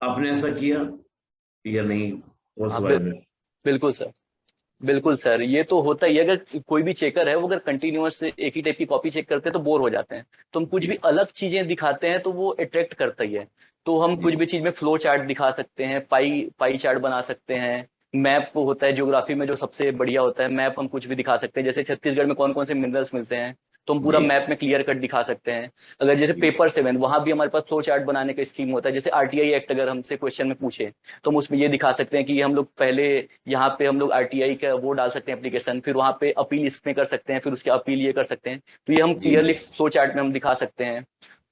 आपने ऐसा किया या नहीं, उस हाँ बारे में? बिल्कुल सर, बिल्कुल सर, ये तो होता ही है। अगर कोई भी चेकर है वो अगर कंटिन्यूअस एक ही टाइप की कॉपी चेक करते हैं तो बोर हो जाते हैं। तो हम कुछ जी भी अलग चीजें दिखाते हैं तो वो अट्रैक्ट करता ही है। तो हम जी कुछ भी चीज में फ्लो चार्ट दिखा सकते हैं, पाई पाई चार्ट बना सकते हैं, मैप होता है ज्योग्राफी में जो सबसे बढ़िया होता है, मैप हम कुछ भी दिखा सकते हैं। जैसे छत्तीसगढ़ में कौन कौन से मिनरल्स मिलते हैं तो हम पूरा जी मैप में क्लियर कट दिखा सकते हैं। अगर जैसे जी पेपर 7 वहां भी हमारे पास फ्लो चार्ट बनाने का स्कीम होता है। जैसे आरटीआई एक्ट अगर हमसे क्वेश्चन में पूछे तो हम उसमें ये दिखा सकते हैं कि हम लोग पहले यहाँ पे हम लोग आरटीआई का वो डाल सकते हैं एप्लीकेशन, फिर वहाँ पे अपील इसमें कर सकते हैं, फिर उसके अपील ये कर सकते हैं। तो ये हम जी क्लियरली जी फ्लो चार्ट में हम दिखा सकते हैं।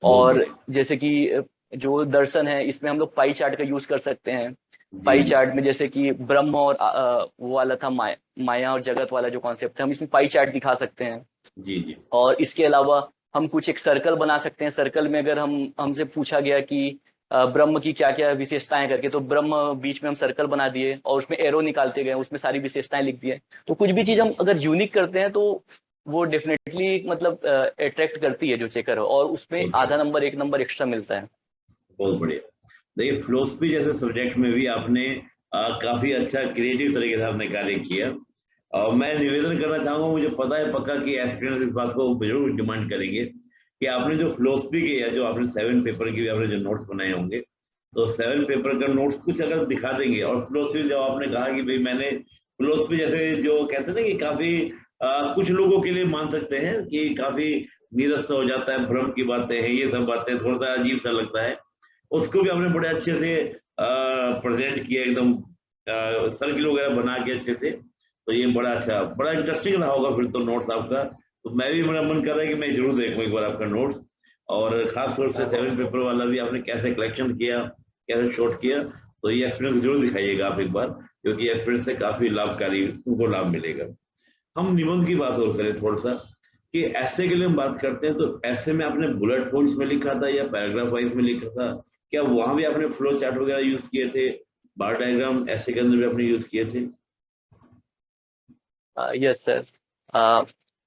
बहुत और बढ़िया। जैसे कि जो दर्शन है इसमें हम लोग पाई चार्ट का यूज कर सकते हैं। जी पाई जी चार्ट में जैसे कि ब्रह्म और वो वाला था माया और जगत वाला जो कॉन्सेप्ट है हम इसमें पाई चार्ट दिखा सकते हैं। जी जी और इसके अलावा हम कुछ एक सर्कल बना सकते हैं। सर्कल में अगर हम हमसे पूछा गया कि ब्रह्म की क्या क्या विशेषताएं करके, तो ब्रह्म बीच में हम सर्कल बना दिए और उसमें एरो निकालते गए, उसमें सारी विशेषताएं लिख दिए। तो कुछ भी चीज जी हम अगर यूनिक करते हैं तो वो डेफिनेटली मतलब अट्रैक्ट करती है जो चेकर है, और उसमें बहुत आधा बढ़िया नंबर 1 नंबर एक्स्ट्रा मिलता है। बहुत बढ़िया। देखिए फिलोसफी जैसे सब्जेक्ट में भी आपने काफी अच्छा क्रिएटिव तरीके से आपने कार्य किया। और मैं निवेदन करना चाहूंगा, मुझे पता है पक्का कि एस्पिरेंट्स इस बात को जरूर डिमांड करेंगे कि आपने जो फिलोसफी के या जो आपने 7 पेपर की आपने जो नोट्स बनाए होंगे, तो 7 पेपर का नोट्स कुछ अगर दिखा देंगे। और फिलोसफी जब आपने कहा कि भाई मैंने फिलोसफी जैसे जो कहते हैं ना कि काफी कुछ लोगों के लिए मान सकते हैं कि काफी नीरस सा हो जाता है, भ्रम की बातें हैं, ये सब बातें थोड़ा सा अजीब सा लगता है, उसको भी आपने बड़े अच्छे से प्रेजेंट किया एकदम, सर्किल वगैरह बना के अच्छे से। तो ये बड़ा अच्छा बड़ा इंटरेस्टिंग रहा होगा फिर तो नोट्स आपका। तो मैं भी, मेरा मन कर रहा है कि मैं जरूर देखूं एक बार आपका नोट्स। और खास तौर से 7 पेपर वाला भी आपने कैसे कलेक्शन किया, कैसे शॉर्ट किया, तो ये एक्सपीरियंस जरूर दिखाइएगा आप एक बार, क्योंकि एक्सपीरियंस से काफी लाभकारी उनको लाभ मिलेगा। हम निबंध की बात और करें थोड़ा सा, कि ऐसे के लिए हम बात करते हैं, तो ऐसे में आपने बुलेट पॉइंट्स में लिखा था या पैराग्राफ वाइज में लिखा था? क्या वहां भी आपने फ्लो चार्ट वगैरह यूज किए थे? बार डायग्राम ऐसे के अंदर भी आपने यूज किए थे? यस सर,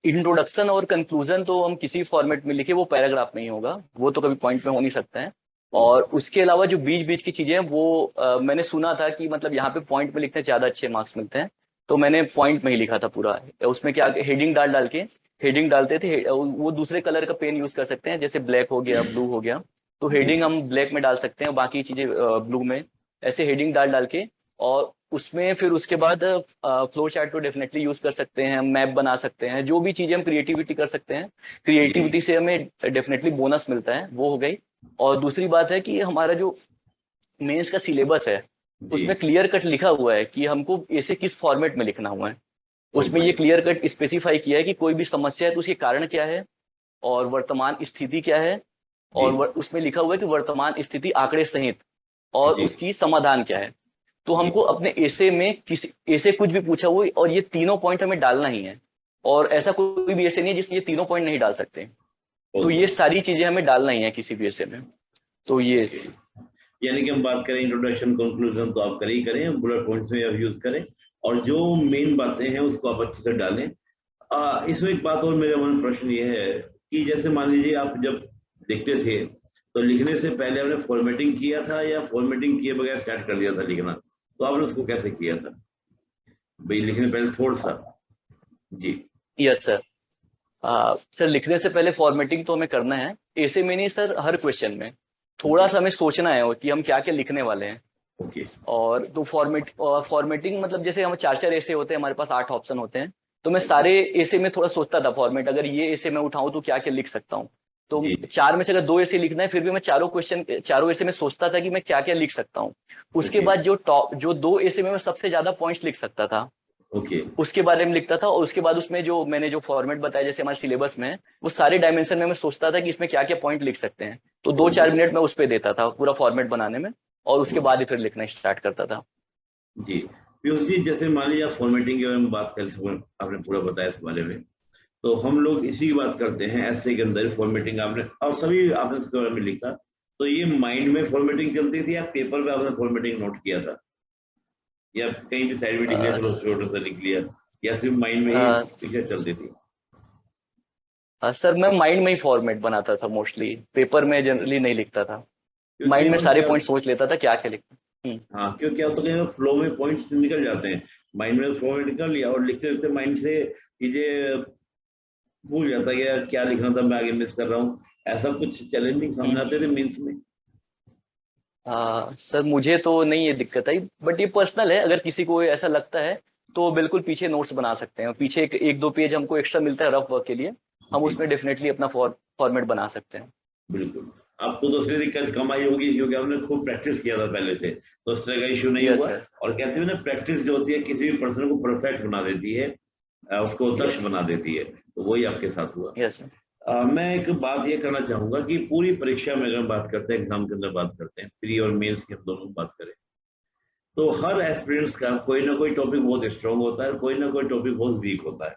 इंट्रोडक्शन और कंक्लूजन तो हम किसी फॉर्मेट में लिखे वो पैराग्राफ में ही होगा, वो तो कभी पॉइंट में हो नहीं सकता है। और ओके। उसके अलावा जो बीच बीच की चीजें हैं वो मैंने सुना था कि मतलब यहाँ पे पॉइंट में लिखने से ज्यादा अच्छे मार्क्स मिलते हैं। तो मैंने पॉइंट में ही लिखा था पूरा। उसमें क्या हेडिंग डाल डाल के हेडिंग डालते थे। वो दूसरे कलर का पेन यूज कर सकते हैं, जैसे ब्लैक हो गया, ब्लू हो गया। तो जी हेडिंग जी हम ब्लैक में डाल सकते हैं, बाकी चीजें ब्लू में। ऐसे हेडिंग डाल डाल के, और उसमें फिर उसके बाद फ्लो चार्ट को डेफिनेटली यूज कर सकते हैं, मैप बना सकते हैं, जो भी चीजें हम क्रिएटिविटी कर सकते हैं। जी क्रिएटिविटी से हमें डेफिनेटली बोनस मिलता है, वो हो गई। और दूसरी बात है कि हमारा जो मेंस का सिलेबस है जी। उसमें क्लियर कट लिखा हुआ है कि हमको इसे किस फॉर्मेट में लिखना हुआ है। बहुत उसमें ये बढ़िया। क्लियर कट स्पेसिफाई किया है कि कोई भी समस्या है तो उसके कारण क्या है और वर्तमान स्थिति क्या है। जी और उसमें लिखा हुआ है कि वर्तमान स्थिति आंकड़े सहित और जी उसकी समाधान क्या है। तो जी हमको अपने ऐसे में किसी ऐसे कुछ भी पूछा हुआ है और ये तीनों पॉइंट हमें डालना ही है। और ऐसा कोई भी ऐसे नहीं है जिसमें ये तीनों पॉइंट नहीं डाल सकते। तो बहुत ये बढ़िया। सारी चीजें हमें डालना ही है किसी भी ऐसे में। तो ये ओके। यानी कि हम बात करें इंट्रोडक्शन कंक्लूजन तो आप करें, बुलेट पॉइंट्स में आप यूज करें, और जो मेन बातें हैं उसको आप अच्छे से डालें। इसमें एक बात और मेरा मन प्रश्न ये है कि जैसे मान लीजिए आप जब लिखते थे तो लिखने से पहले आपने फॉर्मेटिंग किया था या फॉर्मेटिंग किए बगैर स्टार्ट कर दिया था लिखना? तो आपने उसको कैसे किया था भाई, लिखने पहले थोड़ा सा? जी यस सर। सर लिखने से पहले फॉर्मेटिंग तो हमें करना है। ऐसे में नहीं सर, हर क्वेश्चन में थोड़ा जी सा हमें सोचना है कि हम क्या क्या लिखने वाले हैं। ओके। और तो फॉर्मेटिंग मतलब जैसे हम चार चार ऐसे होते हैं, हमारे पास 8 ऑप्शन होते हैं। तो मैं जी सारे ऐसे में थोड़ा सोचता था फॉर्मेट, अगर ये ऐसे में उठाऊं तो क्या क्या लिख सकता हूँ। तो जी चार में से अगर 2 ऐसे लिखना है फिर भी मैं चारों ऐसे में सोचता था कि मैं क्या क्या लिख सकता हूँ। उसके ओके बाद जो 2 ऐसे में मैं सबसे ज्यादा पॉइंट्स लिख सकता था ओके। उसके बारे में लिखता था, और उसके बाद उसमें जो मैंने जो फॉर्मेट बताया जैसे हमारे सिलेबस में, वो सारे डायमेंशन में मैं सोचता था कि इसमें क्या क्या पॉइंट लिख सकते हैं, तो 2-4 मिनट में उस पर देता था पूरा फॉर्मेट बनाने में, और उसके बाद ही फिर लिखना स्टार्ट करता था। जी पीयूष जी, जैसे मान लीजिए आप फॉर्मेटिंग के बारे में बात कर, आपने पूरा बताया इस बारे में, तो हम लोग इसी की बात करते हैं ऐसे के अंदर फॉर्मेटिंग आपने, और सभी आपने इसके बारे में लिखा, तो ये माइंड में फॉर्मेटिंग चलती थी या पेपर पे आपने फॉर्मेटिंग नोट किया था, या कहीं भी साइड में लिख लिया, चलो छोटा सा लिख लिया, या सिर्फ माइंड में ही पिक्चर चलती थी? सर मैं माइंड में ही फॉर्मेट बनाता था मोस्टली, पेपर में जनरली नहीं लिखता था। क्योंकि माइंड में और सारे क्या, पॉइंट सोच लेता था क्या क्या लिखना। हाँ क्योंकि क्या होता है फ्लो में पॉइंट्स निकल जाते हैं, माइंड में फ्लो में निकल लिया और लिखते लिखते माइंड से चीजें भूल जाता है कि यार क्या लिखना था, मैं आगे मिस कर रहा हूँ, ऐसा कुछ चैलेंजिंग सामने आते थे मेंस में? सर मुझे तो नहीं ये दिक्कत आई, बट ये पर्सनल है, अगर किसी को ऐसा लगता है तो बिल्कुल पीछे नोट्स बना सकते हैं, पीछे एक दो पेज हमको एक्स्ट्रा मिलता है रफ वर्क के लिए, हम जी उसमें डेफिनेटली अपना फॉर्मेट बना सकते हैं। बिल्कुल। आपको दूसरी दिक्कत कम आई होगी क्योंकि आपने खूब प्रैक्टिस किया था पहले से, तो उस तरह का इश्यू नहीं यस हुआ। सर। और कहते हैं ना, प्रैक्टिस जो होती है किसी भी पर्सन को परफेक्ट बना देती है, उसको दक्ष यस बना देती है, तो वही आपके साथ हुआ। Yes sir. मैं एक बात ये करना चाहूंगा कि पूरी परीक्षा में अगर बात करते हैं, एग्जाम के अंदर बात करते हैं, प्री और मेंस की हम दोनों बात करें, तो हर एस्पिरेंट्स का कोई ना कोई टॉपिक बहुत स्ट्रांग होता है, कोई ना कोई टॉपिक बहुत वीक होता है।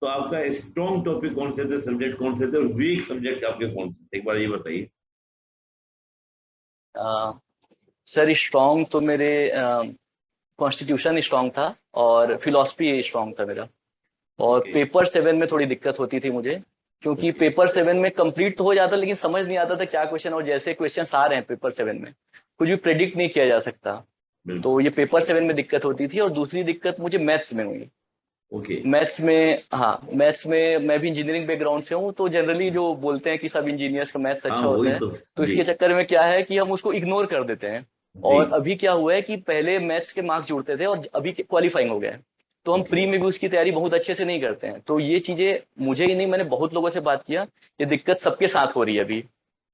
तो आपका स्ट्रॉन्ग टॉपिक कौन से थे, सब्जेक्ट कौन से थे, और वीक सब्जेक्ट आपके कौन से थे, एक बार ये बताइए। सर स्ट्रॉन्ग तो मेरे कॉन्स्टिट्यूशन स्ट्रॉन्ग था, और फिलॉसफी स्ट्रॉन्ग था मेरा। और ओके। पेपर 7 में थोड़ी दिक्कत होती थी मुझे, क्योंकि ओके। पेपर 7 में कंप्लीट तो हो जाता लेकिन समझ नहीं आता था क्या क्वेश्चन, और जैसे क्वेश्चन आ रहे हैं पेपर 7 में कुछ भी प्रेडिक्ट नहीं किया जा सकता। तो बिल्कुल। ये पेपर 7 में दिक्कत होती थी, और दूसरी दिक्कत मुझे मैथ्स में हुई। ओके। मैथ्स में, हाँ मैथ्स में मैं भी इंजीनियरिंग बैकग्राउंड से हूँ, तो जनरली जो बोलते हैं कि सब इंजीनियर्स का मैथ्स हाँ अच्छा होता वही है, तो। तो जी। इसके चक्कर में क्या है कि हम उसको इग्नोर कर देते हैं। जी। और अभी क्या हुआ है कि पहले मैथ्स के मार्क्स जुड़ते थे और अभी क्वालिफाइंग हो गए हैं, तो हम ओके। प्री में भी उसकी तैयारी बहुत अच्छे से नहीं करते हैं। तो ये चीजें मुझे ही नहीं, मैंने बहुत लोगों से बात किया, ये दिक्कत सबके साथ हो रही है अभी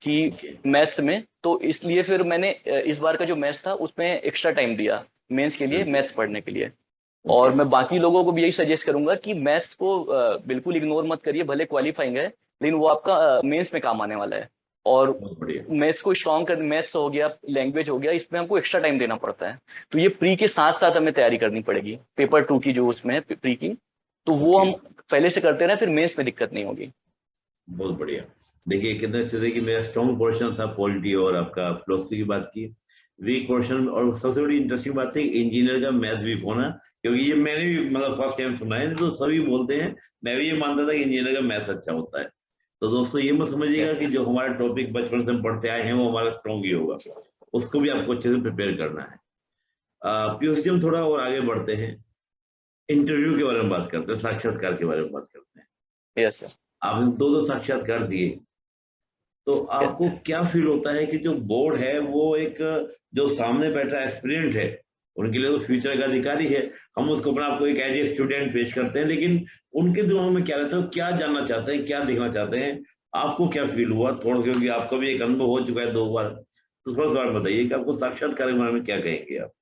कि ओके। मैथ्स में। तो इसलिए फिर मैंने इस बार का जो मैथ्स था उसमें एक्स्ट्रा टाइम दिया मेंस के लिए, बिल्कुल। मैथ्स पढ़ने के लिए। ओके। और मैं बाकी लोगों को भी यही सजेस्ट करूंगा कि मैथ्स को बिल्कुल इग्नोर मत करिए, भले क्वालिफाइंग है लेकिन वो आपका मेंस में काम आने वाला है। और बहुत बढ़िया। मैथ्स को स्ट्रॉन्ग कर, मैथ्स हो गया, लैंग्वेज हो गया, इसमें हमको एक्स्ट्रा टाइम देना पड़ता है। तो ये प्री के साथ साथ हमें तैयारी करनी पड़ेगी, पेपर 2 की जो उसमें है प्री की, तो वो ओके। हम पहले से करते रहे, फिर मेंस में दिक्कत नहीं होगी। बहुत बढ़िया। देखिए कितने अच्छे से कि मेरा स्ट्रॉन्ग पोर्शन था पॉलिटी और आपका फिलोसफी की बात की, वीक पोर्शन, और सबसे बड़ी इंटरेस्टिंग बात थी इंजीनियर का मैथ्स वीक होना, क्योंकि ये मैंने भी मतलब फर्स्ट टाइम सुना है, तो सभी बोलते हैं, मैं भी ये मानता था कि इंजीनियर का मैथ्स अच्छा होता है। तो दोस्तों ये मत समझिएगा कि जो हमारा टॉपिक बचपन से हम पढ़ते आए हैं वो हमारा स्ट्रॉन्ग ही होगा, उसको भी आपको अच्छे से प्रिपेयर करना है। पीयूष जी हम थोड़ा और आगे बढ़ते हैं, इंटरव्यू के बारे में बात करते हैं, साक्षात्कार के बारे में बात करते हैं। Yes sir. आपने दो साक्षात्कार दिए, तो आपको क्या फील होता है कि जो बोर्ड है वो एक, जो सामने बैठा एस्पिरेंट है, उनके लिए तो फ्यूचर का अधिकारी है, हम उसको अपना आपको एक एज ए स्टूडेंट पेश करते हैं, लेकिन उनके दिमाग में क्या रहता है, क्या जानना चाहते हैं, क्या देखना चाहते हैं, आपको क्या फील हुआ थोड़ा, क्योंकि आपका भी एक अनुभव हो चुका है 2 बार, तो थोड़ा सा और बताइए कि आपको साक्षात्कार के बारे में क्या कहेंगे आप?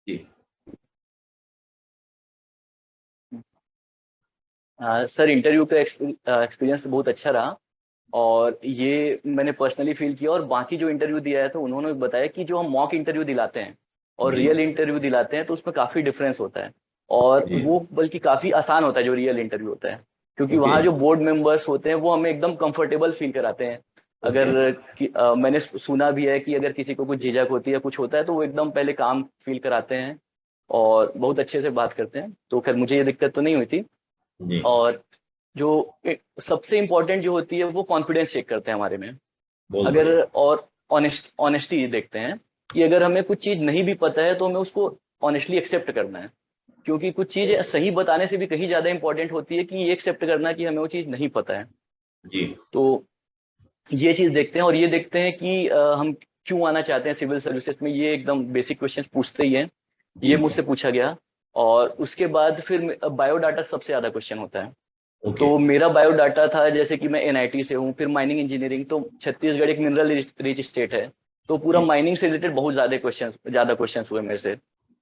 जी। सर इंटरव्यू का एक्सपीरियंस तो बहुत अच्छा रहा, और ये मैंने पर्सनली फील किया, और बाकी जो इंटरव्यू दिया है तो उन्होंने बताया कि जो हम मॉक इंटरव्यू दिलाते हैं और जी। रियल इंटरव्यू दिलाते हैं तो उसमें काफी डिफरेंस होता है, और जी। वो बल्कि काफी आसान होता है जो रियल इंटरव्यू होता है, क्योंकि ओके। वहाँ जो बोर्ड मेंबर्स होते हैं वो हमें एकदम कंफर्टेबल फील कराते हैं। ओके। अगर मैंने सुना भी है कि अगर किसी को कुछ झिझक होती है, कुछ होता है, तो वो एकदम पहले काम फील कराते हैं और बहुत अच्छे से बात करते हैं, तो खैर मुझे ये दिक्कत तो नहीं हुई थी। जी। और जो सबसे इम्पोर्टेंट जो होती है वो कॉन्फिडेंस चेक करते हैं हमारे में। बहुत अगर, बढ़िया। और ऑनेस्टी देखते हैं कि अगर हमें कुछ चीज नहीं भी पता है तो हमें उसको ऑनेस्टली एक्सेप्ट करना है, क्योंकि कुछ चीजें सही बताने से भी कहीं ज्यादा इंपॉर्टेंट होती है कि ये एक्सेप्ट करना कि हमें वो चीज नहीं पता है। जी। तो ये चीज देखते हैं, और ये देखते हैं कि हम क्यों आना चाहते हैं सिविल सर्विसेज में, ये एकदम बेसिक क्वेश्चन पूछते ही हैं। जी। ये मुझसे पूछा गया। और उसके बाद फिर बायोडाटा सबसे ज्यादा क्वेश्चन होता है। ओके। तो मेरा बायोडाटा था, जैसे कि मैं एनआईटी से हूँ, फिर माइनिंग इंजीनियरिंग, तो छत्तीसगढ़ एक मिनरल रिच स्टेट है, तो पूरा माइनिंग से रिलेटेड बहुत ज्यादा क्वेश्चन हुए मेरे से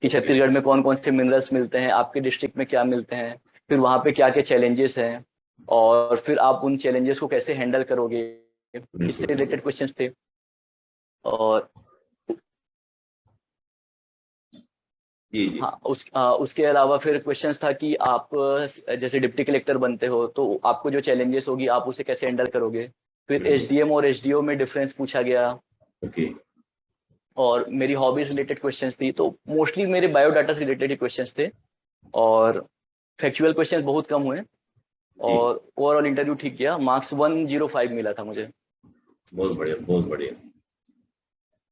कि छत्तीसगढ़ में कौन कौन से मिनरल्स मिलते हैं, आपके डिस्ट्रिक्ट में क्या मिलते हैं, फिर वहाँ पे क्या क्या चैलेंजेस हैं, और फिर आप उन चैलेंजेस को कैसे हैंडल करोगे, इससे रिलेटेड क्वेश्चंस थे। और हाँ, उसके अलावा फिर क्वेश्चंस था कि आप जैसे डिप्टी कलेक्टर बनते हो तो आपको जो चैलेंजेस होगी आप उसे कैसे हैंडल करोगे। फिर एसडीएम और एसडीओ में डिफरेंस पूछा गया। और मेरी हॉबीज रिलेटेड क्वेश्चंस थी, तो मोस्टली मेरे बायोडाटा से रिलेटेड ही क्वेश्चंस थे, और फैक्चुअल क्वेश्चंस बहुत कम हुए, और ओवरऑल इंटरव्यू ठीक किया। मार्क्स 105 मिला था मुझे। बहुत बढ़िया, बहुत बढ़िया।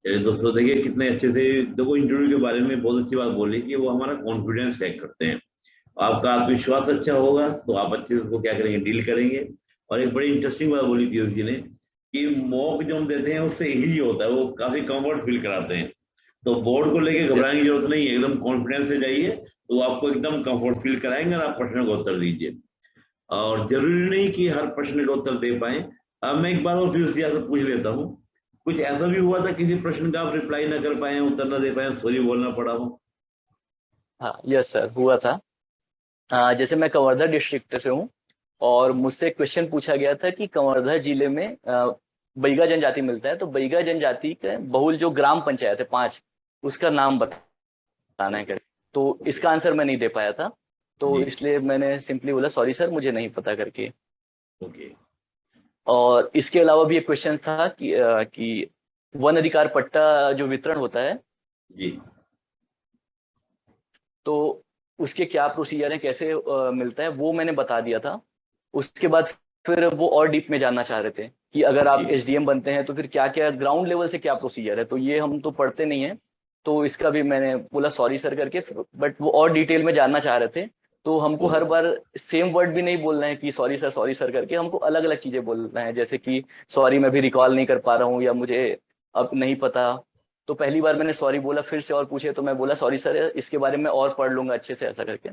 चलिए दोस्तों, देखिए कितने अच्छे से, देखो इंटरव्यू के बारे में बहुत अच्छी बात बोली कि वो हमारा कॉन्फिडेंस चेक करते हैं। आपका आत्मविश्वास अच्छा होगा तो आप अच्छे से उसको क्या करेंगे, डील करेंगे। और एक बड़ी इंटरेस्टिंग बात बोली पीयूष जी ने कि मॉक जो हम देते हैं उससे इजी होता है, वो काफी कंफर्ट फील कराते हैं। तो बोर्ड को लेके घबराने की जरूरत नहीं है, एकदम कॉन्फिडेंस से जाइए तो आपको एकदम कंफर्ट फील कराएंगे और आप प्रश्न का उत्तर दीजिए। और जरूरी नहीं कि हर प्रश्न का उत्तर दे पाए। अब मैं एक बार और पीयूष जी से पूछ लेता हूँ, कुछ ऐसा भी हुआ था किसी प्रश्न का आप रिप्लाई ना कर पाए, उत्तर ना दे पाए, सॉरी बोलना पड़ा हो? हाँ, यस सर, हुआ था। जैसे मैं कवर्धा डिस्ट्रिक्ट से हूँ, और मुझसे क्वेश्चन पूछा गया था कि कवर्धा जिले में बैगा जनजाति मिलता है, तो बैगा जनजाति के बहुल जो ग्राम पंचायत है 5, उसका नाम बताना है। तो इसका आंसर मैं नहीं दे पाया था, तो इसलिए मैंने सिंपली बोला सॉरी सर, मुझे नहीं पता करके। और इसके अलावा भी एक क्वेश्चन था कि वन अधिकार पट्टा जो वितरण होता है जी, तो उसके क्या प्रोसीजर है, कैसे मिलता है, वो मैंने बता दिया था। उसके बाद फिर वो और डीप में जानना चाह रहे थे कि अगर आप एसडीएम बनते हैं तो फिर क्या क्या ग्राउंड लेवल से क्या प्रोसीजर है, तो ये हम तो पढ़ते नहीं है, तो इसका भी मैंने बोला सॉरी सर करके। बट वो और डिटेल में जानना चाह रहे थे, तो हमको हर बार सेम वर्ड भी नहीं बोलना है कि सॉरी सर करके, हमको अलग अलग चीजें बोलना है, जैसे कि सॉरी मैं भी रिकॉल नहीं कर पा रहा हूँ, या मुझे अब नहीं पता। तो पहली बार मैंने सॉरी बोला, फिर से और पूछे तो मैं बोला सॉरी सर, इसके बारे में और पढ़ लूंगा अच्छे से, ऐसा करके।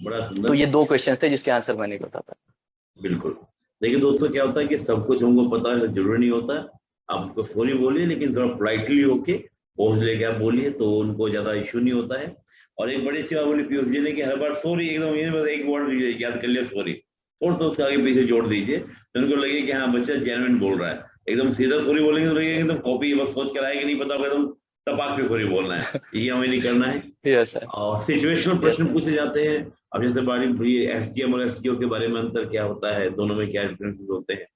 बड़ा सुंदर। तो ये 2 क्वेश्चन थे जिसके आंसर मैं नहीं बता पाया। बिल्कुल। देखिए दोस्तों, क्या होता है कि सब कुछ हमको पता है जरूरी नहीं होता। आप उसको सॉरी बोलिए, लेकिन थोड़ा पोलाइटली होके पॉज लेके आप बोलिए तो उनको ज्यादा इश्यू नहीं होता है। और एक बड़ी सी बात बोली पीयूष जी ने कि हर बार सॉरी एकदम ये बस एक वर्ड याद कर लिया सॉरी, और तो उसके आगे पीछे जोड़ दीजिए तो उनको लगे कि हाँ बच्चा जेन्युइन बोल रहा है। एकदम सीधा सॉरी बोलेंगे तो लगेगा एकदम कॉपी, बस सोच कर आएगा, नहीं पता होगा एकदम तपाक से सॉरी बोलना है, ये हमें नहीं करना है। yes, और सिचुएशनल प्रश्न पूछे जाते हैं। अब जैसे बारी एसडीएम और एसडीओ के बारे में अंतर क्या होता है, दोनों में क्या डिफरेंसेस होते हैं,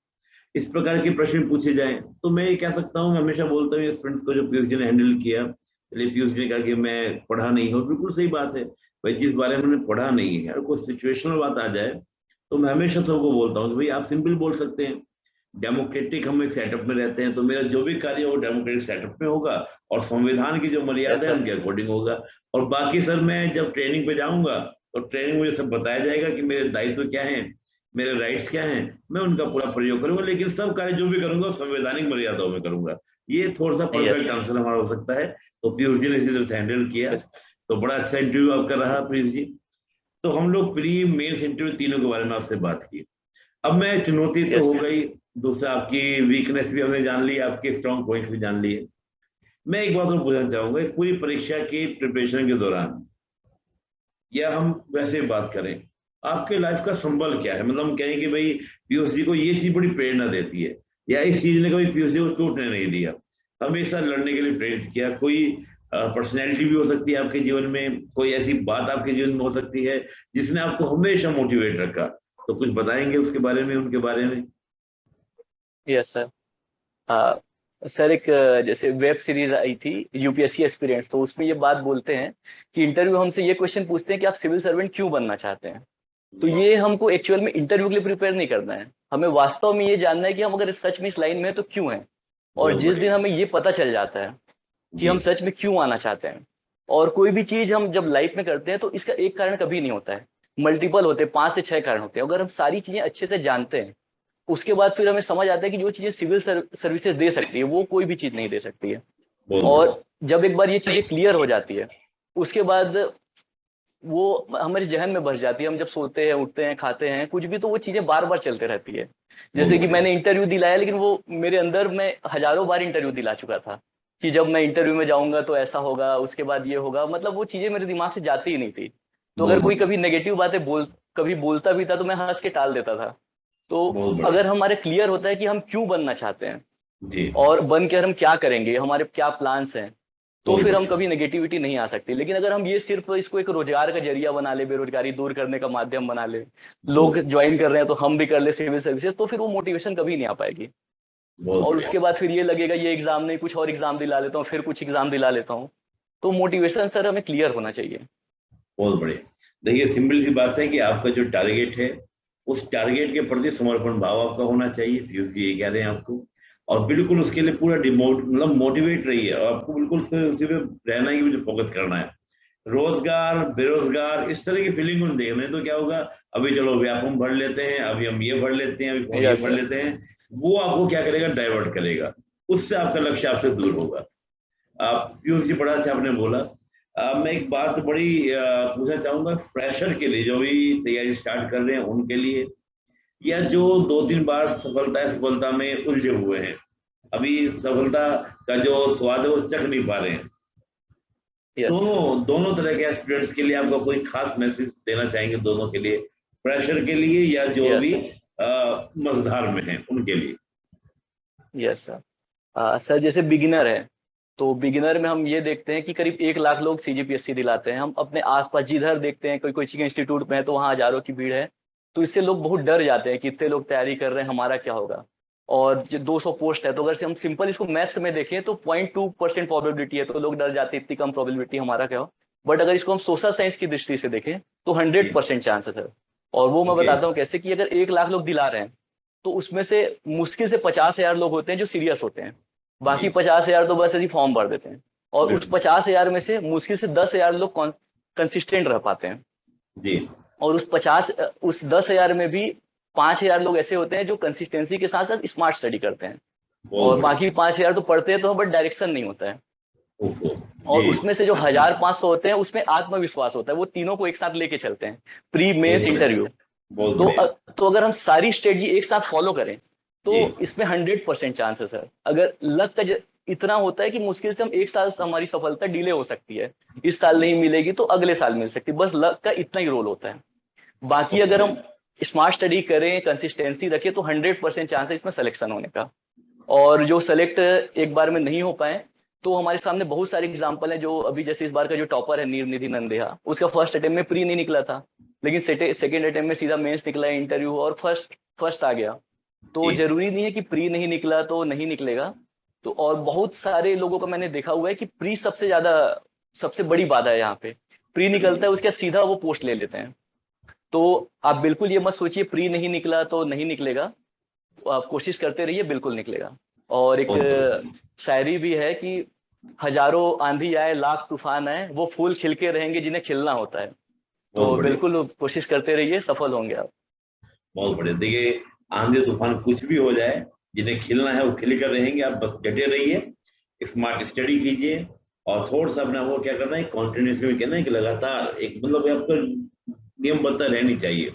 इस प्रकार के प्रश्न पूछे जाएं तो मैं ये कह सकता हूँ, हमेशा बोलता हूँ स्टूडेंट्स को, जो पीयूष जी ने हैंडल किया। चलिए, पीयूष जी ने कहा कि मैं पढ़ा नहीं हूँ, बिल्कुल सही बात है भाई, जिस बारे में उन्होंने पढ़ा नहीं है, अगर कोई सिचुएशनल बात आ जाए तो मैं हमेशा सबको बोलता हूँ कि भाई आप सिंपल बोल सकते हैं। डेमोक्रेटिक हम एक सेटअप में रहते हैं, तो मेरा जो भी कार्य हो डेमोक्रेटिक सेटअप में होगा और संविधान की जो मर्यादा है उनके अकॉर्डिंग होगा। और बाकी सर, मैं जब ट्रेनिंग पे जाऊंगा तो ट्रेनिंग में सब बताया जाएगा कि मेरे दायित्व क्या है, मेरे राइट्स क्या हैं, मैं उनका पूरा प्रयोग करूंगा, लेकिन सब कार्य जो भी करूंगा संवैधानिक मर्यादाओं में करूंगा। ये थोड़ा सा परफेक्ट आंसर हमारा हो सकता है। तो पीयूष जी ने इसी तरह से हैंडल किया, तो बड़ा अच्छा इंटरव्यू आपका रहा पीयूष जी। तो हम लोग प्री मेंस इंटरव्यू तीनों के बारे में आपसे बात की। अब मैं चुनौती तो हो गई, दूसरा आपकी वीकनेस भी हमने जान ली, आपके स्ट्रॉन्ग पॉइंट्स भी जान लिए। मैं एक बात और पूछना चाहूंगा, इस पूरी परीक्षा की प्रिपरेशन के दौरान, या हम वैसे बात करें, आपके लाइफ का संबल क्या है? मतलब हम कहें कि भाई पीयूष जी को ये चीज बड़ी प्रेरणा देती है, या इस चीज ने कभी पीयूष जी को टूटने नहीं दिया, हमेशा लड़ने के लिए प्रेरित किया। कोई पर्सनैलिटी भी हो सकती है आपके जीवन में, कोई ऐसी बात आपके जीवन में हो सकती है जिसने आपको हमेशा मोटिवेट रखा, तो कुछ बताएंगे उसके बारे में, उनके बारे में? Yes sir. सर, एक जैसे वेब सीरीज आई थी यूपीएससी एस्पिरेंट्स, तो उसमें ये बात बोलते हैं कि इंटरव्यू हमसे ये क्वेश्चन पूछते हैं कि आप सिविल सर्वेंट क्यों बनना चाहते हैं। तो ये हमको एक्चुअल में इंटरव्यू के लिए प्रिपेयर नहीं करना है, हमें वास्तव में ये जानना है कि हम अगर सच में इस लाइन में है तो क्यों है। और जिस दिन हमें ये पता चल जाता है कि हम सच में क्यों आना चाहते हैं, और कोई भी चीज हम जब लाइफ में करते हैं तो इसका एक कारण कभी नहीं होता है, मल्टीपल होते हैं, 5 से 6 कारण होते हैं। अगर हम सारी चीजें अच्छे से जानते हैं, उसके बाद फिर हमें समझ आता है कि जो चीजें सिविल सर्विसेज दे सकती है वो कोई भी चीज नहीं दे सकती है। और जब एक बार ये चीजें क्लियर हो जाती है, उसके बाद वो हमारे जहन में बस जाती है। हम जब सोते हैं, उठते हैं, खाते हैं कुछ भी, तो वो चीजें बार बार चलते रहती है। जैसे कि मैंने इंटरव्यू दिलाया, लेकिन वो मेरे अंदर मैं हजारों बार इंटरव्यू दिला चुका था कि जब मैं इंटरव्यू में जाऊंगा तो ऐसा होगा, उसके बाद ये होगा, मतलब वो चीजें मेरे दिमाग से जाती ही नहीं थी। तो अगर कोई कभी नेगेटिव बातें कभी बोलता भी था तो मैं हंस के टाल देता था। तो अगर हमारे क्लियर होता है कि हम क्यों बनना चाहते हैं जी, और बन के हम क्या करेंगे, हमारे क्या प्लान्स हैं, तो फिर हम कभी नेगेटिविटी नहीं आ सकती। लेकिन अगर हम ये सिर्फ इसको एक रोजगार का जरिया बना ले, बेरोजगारी दूर करने का माध्यम बना ले, लोग ज्वाइन कर रहे हैं तो हम भी कर ले सिविल सर्विसेज, तो फिर वो मोटिवेशन कभी नहीं आ पाएगी। और उसके बाद फिर ये लगेगा ये एग्जाम नहीं, कुछ और एग्जाम दिला लेता हूँ, फिर कुछ एग्जाम दिला लेता हूँ। तो मोटिवेशन सर हमें क्लियर होना चाहिए। बहुत बढ़िया। देखिए, सिंपल सी बात है कि आपका जो टारगेट है, उस टारगेट के प्रति समर्पण भाव आपका होना चाहिए। पीयूष जी ये कह रहे हैं आपको, और बिल्कुल उसके लिए पूरा मतलब मोटिवेट रहिए, और आपको बिल्कुल उसी पे रहना है कि मुझे फोकस करना है। रोजगार, बेरोजगार, इस तरह की फीलिंग को देखने तो क्या होगा, अभी चलो व्यापम भर लेते हैं, अभी हम ये भर लेते हैं, अभी ये भर लेते हैं, वो आपको क्या करेगा, डाइवर्ट करेगा, उससे आपका लक्ष्य आपसे दूर होगा। पीयूष जी बड़ा अच्छा आपने बोला। मैं एक बात बड़ी पूछना चाहूंगा, फ्रेशर के लिए जो भी तैयारी स्टार्ट कर रहे हैं उनके लिए, या जो 2-3 बार सफलता में उलझे हुए हैं, अभी सफलता का जो स्वाद है वो चख नहीं पा रहे हैं, दोनों तरह के स्टूडेंट्स के लिए आपका कोई खास मैसेज देना चाहेंगे? दोनों के लिए, फ्रेशर के लिए या जो अभी मझधार में हैं उनके लिए? Yes sir. सर जैसे बिगिनर है, तो बिगिनर में हम ये देखते हैं कि करीब 1 लाख लोग सीजीपीएससी दिलाते हैं। हम अपने आसपास जिधर देखते हैं कोई कोचिंग इंस्टीट्यूट में है तो वहाँ हजारों की भीड़ है। तो इससे लोग बहुत डर जाते हैं कि इतने लोग तैयारी कर रहे हैं, हमारा क्या होगा। और जो 200 पोस्ट है, तो अगर से हम सिंपल इसको मैथ्स में देखें तो 0.2% प्रोबेबिलिटी है, तो लोग डर जाते हैं इतनी कम प्रोबेबिलिटी, हमारा क्या हो। बट अगर इसको हम सोशल साइंस की दृष्टि से देखें तो 100% चांस है सर। और वो मैं बताता हूँ कैसे, कि अगर 1 लाख लोग दिला रहे हैं तो उसमें से मुश्किल से 50,000 लोग होते हैं जो सीरियस होते हैं, बाकी 50,000 तो बस ऐसी फॉर्म भर देते हैं। और उस 50,000 में से मुश्किल से 10,000 लोग कंसिस्टेंट रह पाते हैं जी। और उस 10,000 में भी 5,000 लोग ऐसे होते हैं जो कंसिस्टेंसी के साथ साथ स्मार्ट स्टडी करते हैं, और बाकी 5,000 तो पढ़ते हैं तो बट डायरेक्शन नहीं होता है। और उसमें से जो 1,500 होते हैं उसमें आत्मविश्वास होता है, वो तीनों को एक साथ लेके चलते हैं, प्री मेंस इंटरव्यू। तो अगर हम सारी स्ट्रेटजी एक साथ फॉलो करें तो इसमें 100% चांस है सर। अगर लक का इतना होता है कि मुश्किल से हम 1 साल से हमारी सफलता डिले हो सकती है, इस साल नहीं मिलेगी तो अगले साल मिल सकती है, बस लक का इतना ही रोल होता है। बाकी अगर हम स्मार्ट स्टडी करें, कंसिस्टेंसी रखें, तो 100% चांस है इसमें सिलेक्शन होने का। और जो सेलेक्ट एक बार में नहीं हो पाए, तो हमारे सामने बहुत सारे एग्जाम्पल हैं। जो अभी जैसे इस बार का जो टॉपर है नीरनिधि नंदेहा, उसका फर्स्ट अटेम्प्ट में प्री नहीं निकला था, लेकिन सेकेंड अटेम्प्ट में सीधा मेंस निकला, इंटरव्यू और फर्स्ट आ गया। तो जरूरी नहीं है कि प्री नहीं निकला तो नहीं निकलेगा। तो और बहुत सारे लोगों का मैंने देखा हुआ है कि प्री सबसे बड़ी बाधा है यहाँ पे। प्री निकलता है उसके सीधा वो पोस्ट ले लेते हैं। तो आप बिल्कुल ये मत सोचिए प्री नहीं निकला तो नहीं निकलेगा, आप कोशिश करते रहिए, बिल्कुल निकलेगा। और एक शायरी भी है कि हजारों आंधी आए, लाख तूफान आए, वो फूल खिल के रहेंगे जिन्हें खिलना होता है। तो बिल्कुल कोशिश करते रहिए, सफल होंगे आप। बहुत बढ़िया। देखिए, आंधी तूफान कुछ भी हो जाए, जिन्हें खिलना है वो खिल कर रहेंगे, आप बस डटे रहिए, स्मार्ट स्टडी कीजिए, और थोड़ा सा अपना वो क्या करना है, कॉन्टिन्यूसली कहना है कि लगातार एक मतलब आपको नियमबद्धता रहनी चाहिए।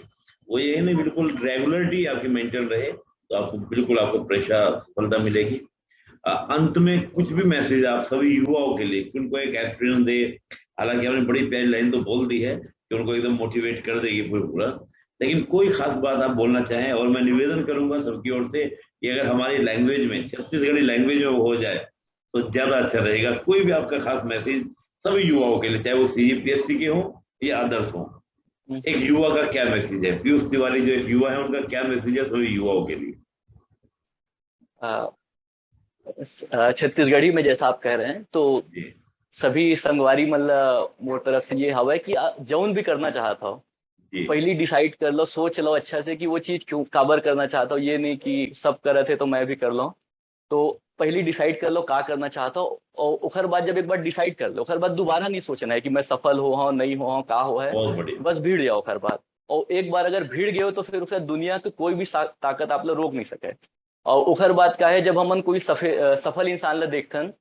वो ये है ना, बिल्कुल रेगुलरिटी आपकी मेंटेन रहे, तो आपको बिल्कुल आपको परीक्षा सफलता मिलेगी। अंत में कुछ भी मैसेज आप सभी युवाओं के लिए, उनको एक एक्सपीरियंस दे। हालांकि आपने बड़ी प्यारी लाइन तो बोल दी है कि उनको एकदम मोटिवेट कर देगी पूरा, लेकिन कोई खास बात आप बोलना चाहें? और मैं निवेदन करूंगा सबकी ओर से कि अगर हमारी लैंग्वेज में, छत्तीसगढ़ी लैंग्वेज में वो हो जाए तो ज्यादा अच्छा रहेगा। कोई भी आपका खास मैसेज सभी युवाओं के लिए, चाहे वो सीजीपीएससी के हो या अदर्स हो, एक युवा का क्या मैसेज है? पीयूष तिवारी जो एक युवा है, उनका क्या मैसेज है सभी युवाओं के लिए? छत्तीसगढ़ी में जैसा आप कह रहे हैं, तो सभी संगवारी मतलब वो तरफ से ये हवा है कि जौन भी करना चाहता हो पहली डिसाइड कर लो, सोच लो अच्छा से कि वो चीज क्यों काबर करना चाहता हूँ। ये नहीं कि सब कर रहे थे तो मैं भी कर लूँ। तो पहली डिसाइड कर लो का करना चाहता हो, और उखर बाद जब एक बार डिसाइड कर लो, उखर बाद दोबारा नहीं सोचना है कि मैं सफल हो नहीं हो का हो है, बस भीड़ जाओ उखर बाद। और एक बार अगर भीड़ गए हो तो फिर उसे दुनिया की कोई भी ताकत आप लोग रोक नहीं सके। और उखर बात का है, जब हमन कोई सफल इंसान ला देखथन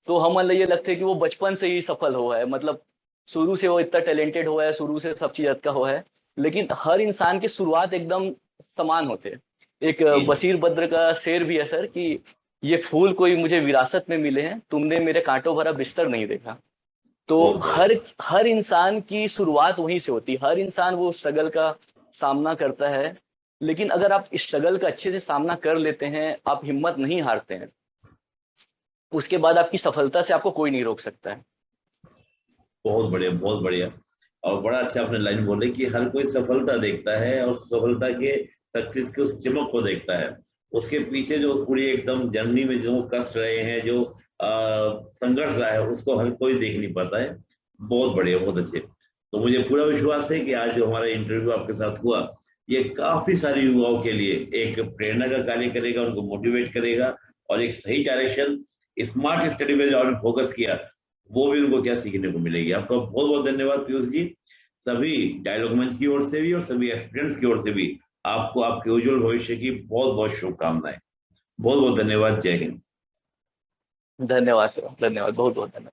तो हमन ये लगते कि वो बचपन से ही सफल हो है, मतलब शुरू से वो इतना टैलेंटेड हुआ है, शुरू से सब चीज अच्छा हुआ है, लेकिन हर इंसान की शुरुआत एकदम समान होते हैं। एक बशीर बद्र का शेर भी है सर कि ये फूल कोई मुझे विरासत में मिले हैं, तुमने मेरे कांटों भरा बिस्तर नहीं देखा। तो हर इंसान की शुरुआत वहीं से होती है, हर इंसान वो स्ट्रगल का सामना करता है, लेकिन अगर आप स्ट्रगल का अच्छे से सामना कर लेते हैं, आप हिम्मत नहीं हारते हैं, उसके बाद आपकी सफलता से आपको कोई नहीं रोक सकता है। बहुत बढ़िया, बहुत बढ़िया। और बड़ा अच्छा आपने लाइन बोले कि हर कोई सफलता देखता है और सफलता के सक्सेस के उस चमक को देखता है, उसके पीछे जो पूरी एकदम जर्नी में जो कष्ट रहे हैं, जो संघर्ष रहा है, उसको हर कोई देख नहीं पाता है। बहुत बढ़िया, बहुत अच्छे। तो मुझे पूरा विश्वास है कि आज जो हमारा इंटरव्यू आपके साथ हुआ, ये काफी सारे युवाओं के लिए एक प्रेरणा का कार्य करेगा, उनको मोटिवेट करेगा और एक सही डायरेक्शन, स्मार्ट स्टडी पे जो आपने फोकस किया, वो भी उनको क्या सीखने को मिलेगी। आपका बहुत बहुत धन्यवाद पीयूष जी। सभी डायलॉग मंच की ओर से भी और सभी एस्पिरेंट्स की ओर से भी आपको आपके उज्जवल भविष्य की बहुत बहुत शुभकामनाएं। बहुत बहुत धन्यवाद। जय हिंद। धन्यवाद सर, धन्यवाद, बहुत बहुत धन्यवाद।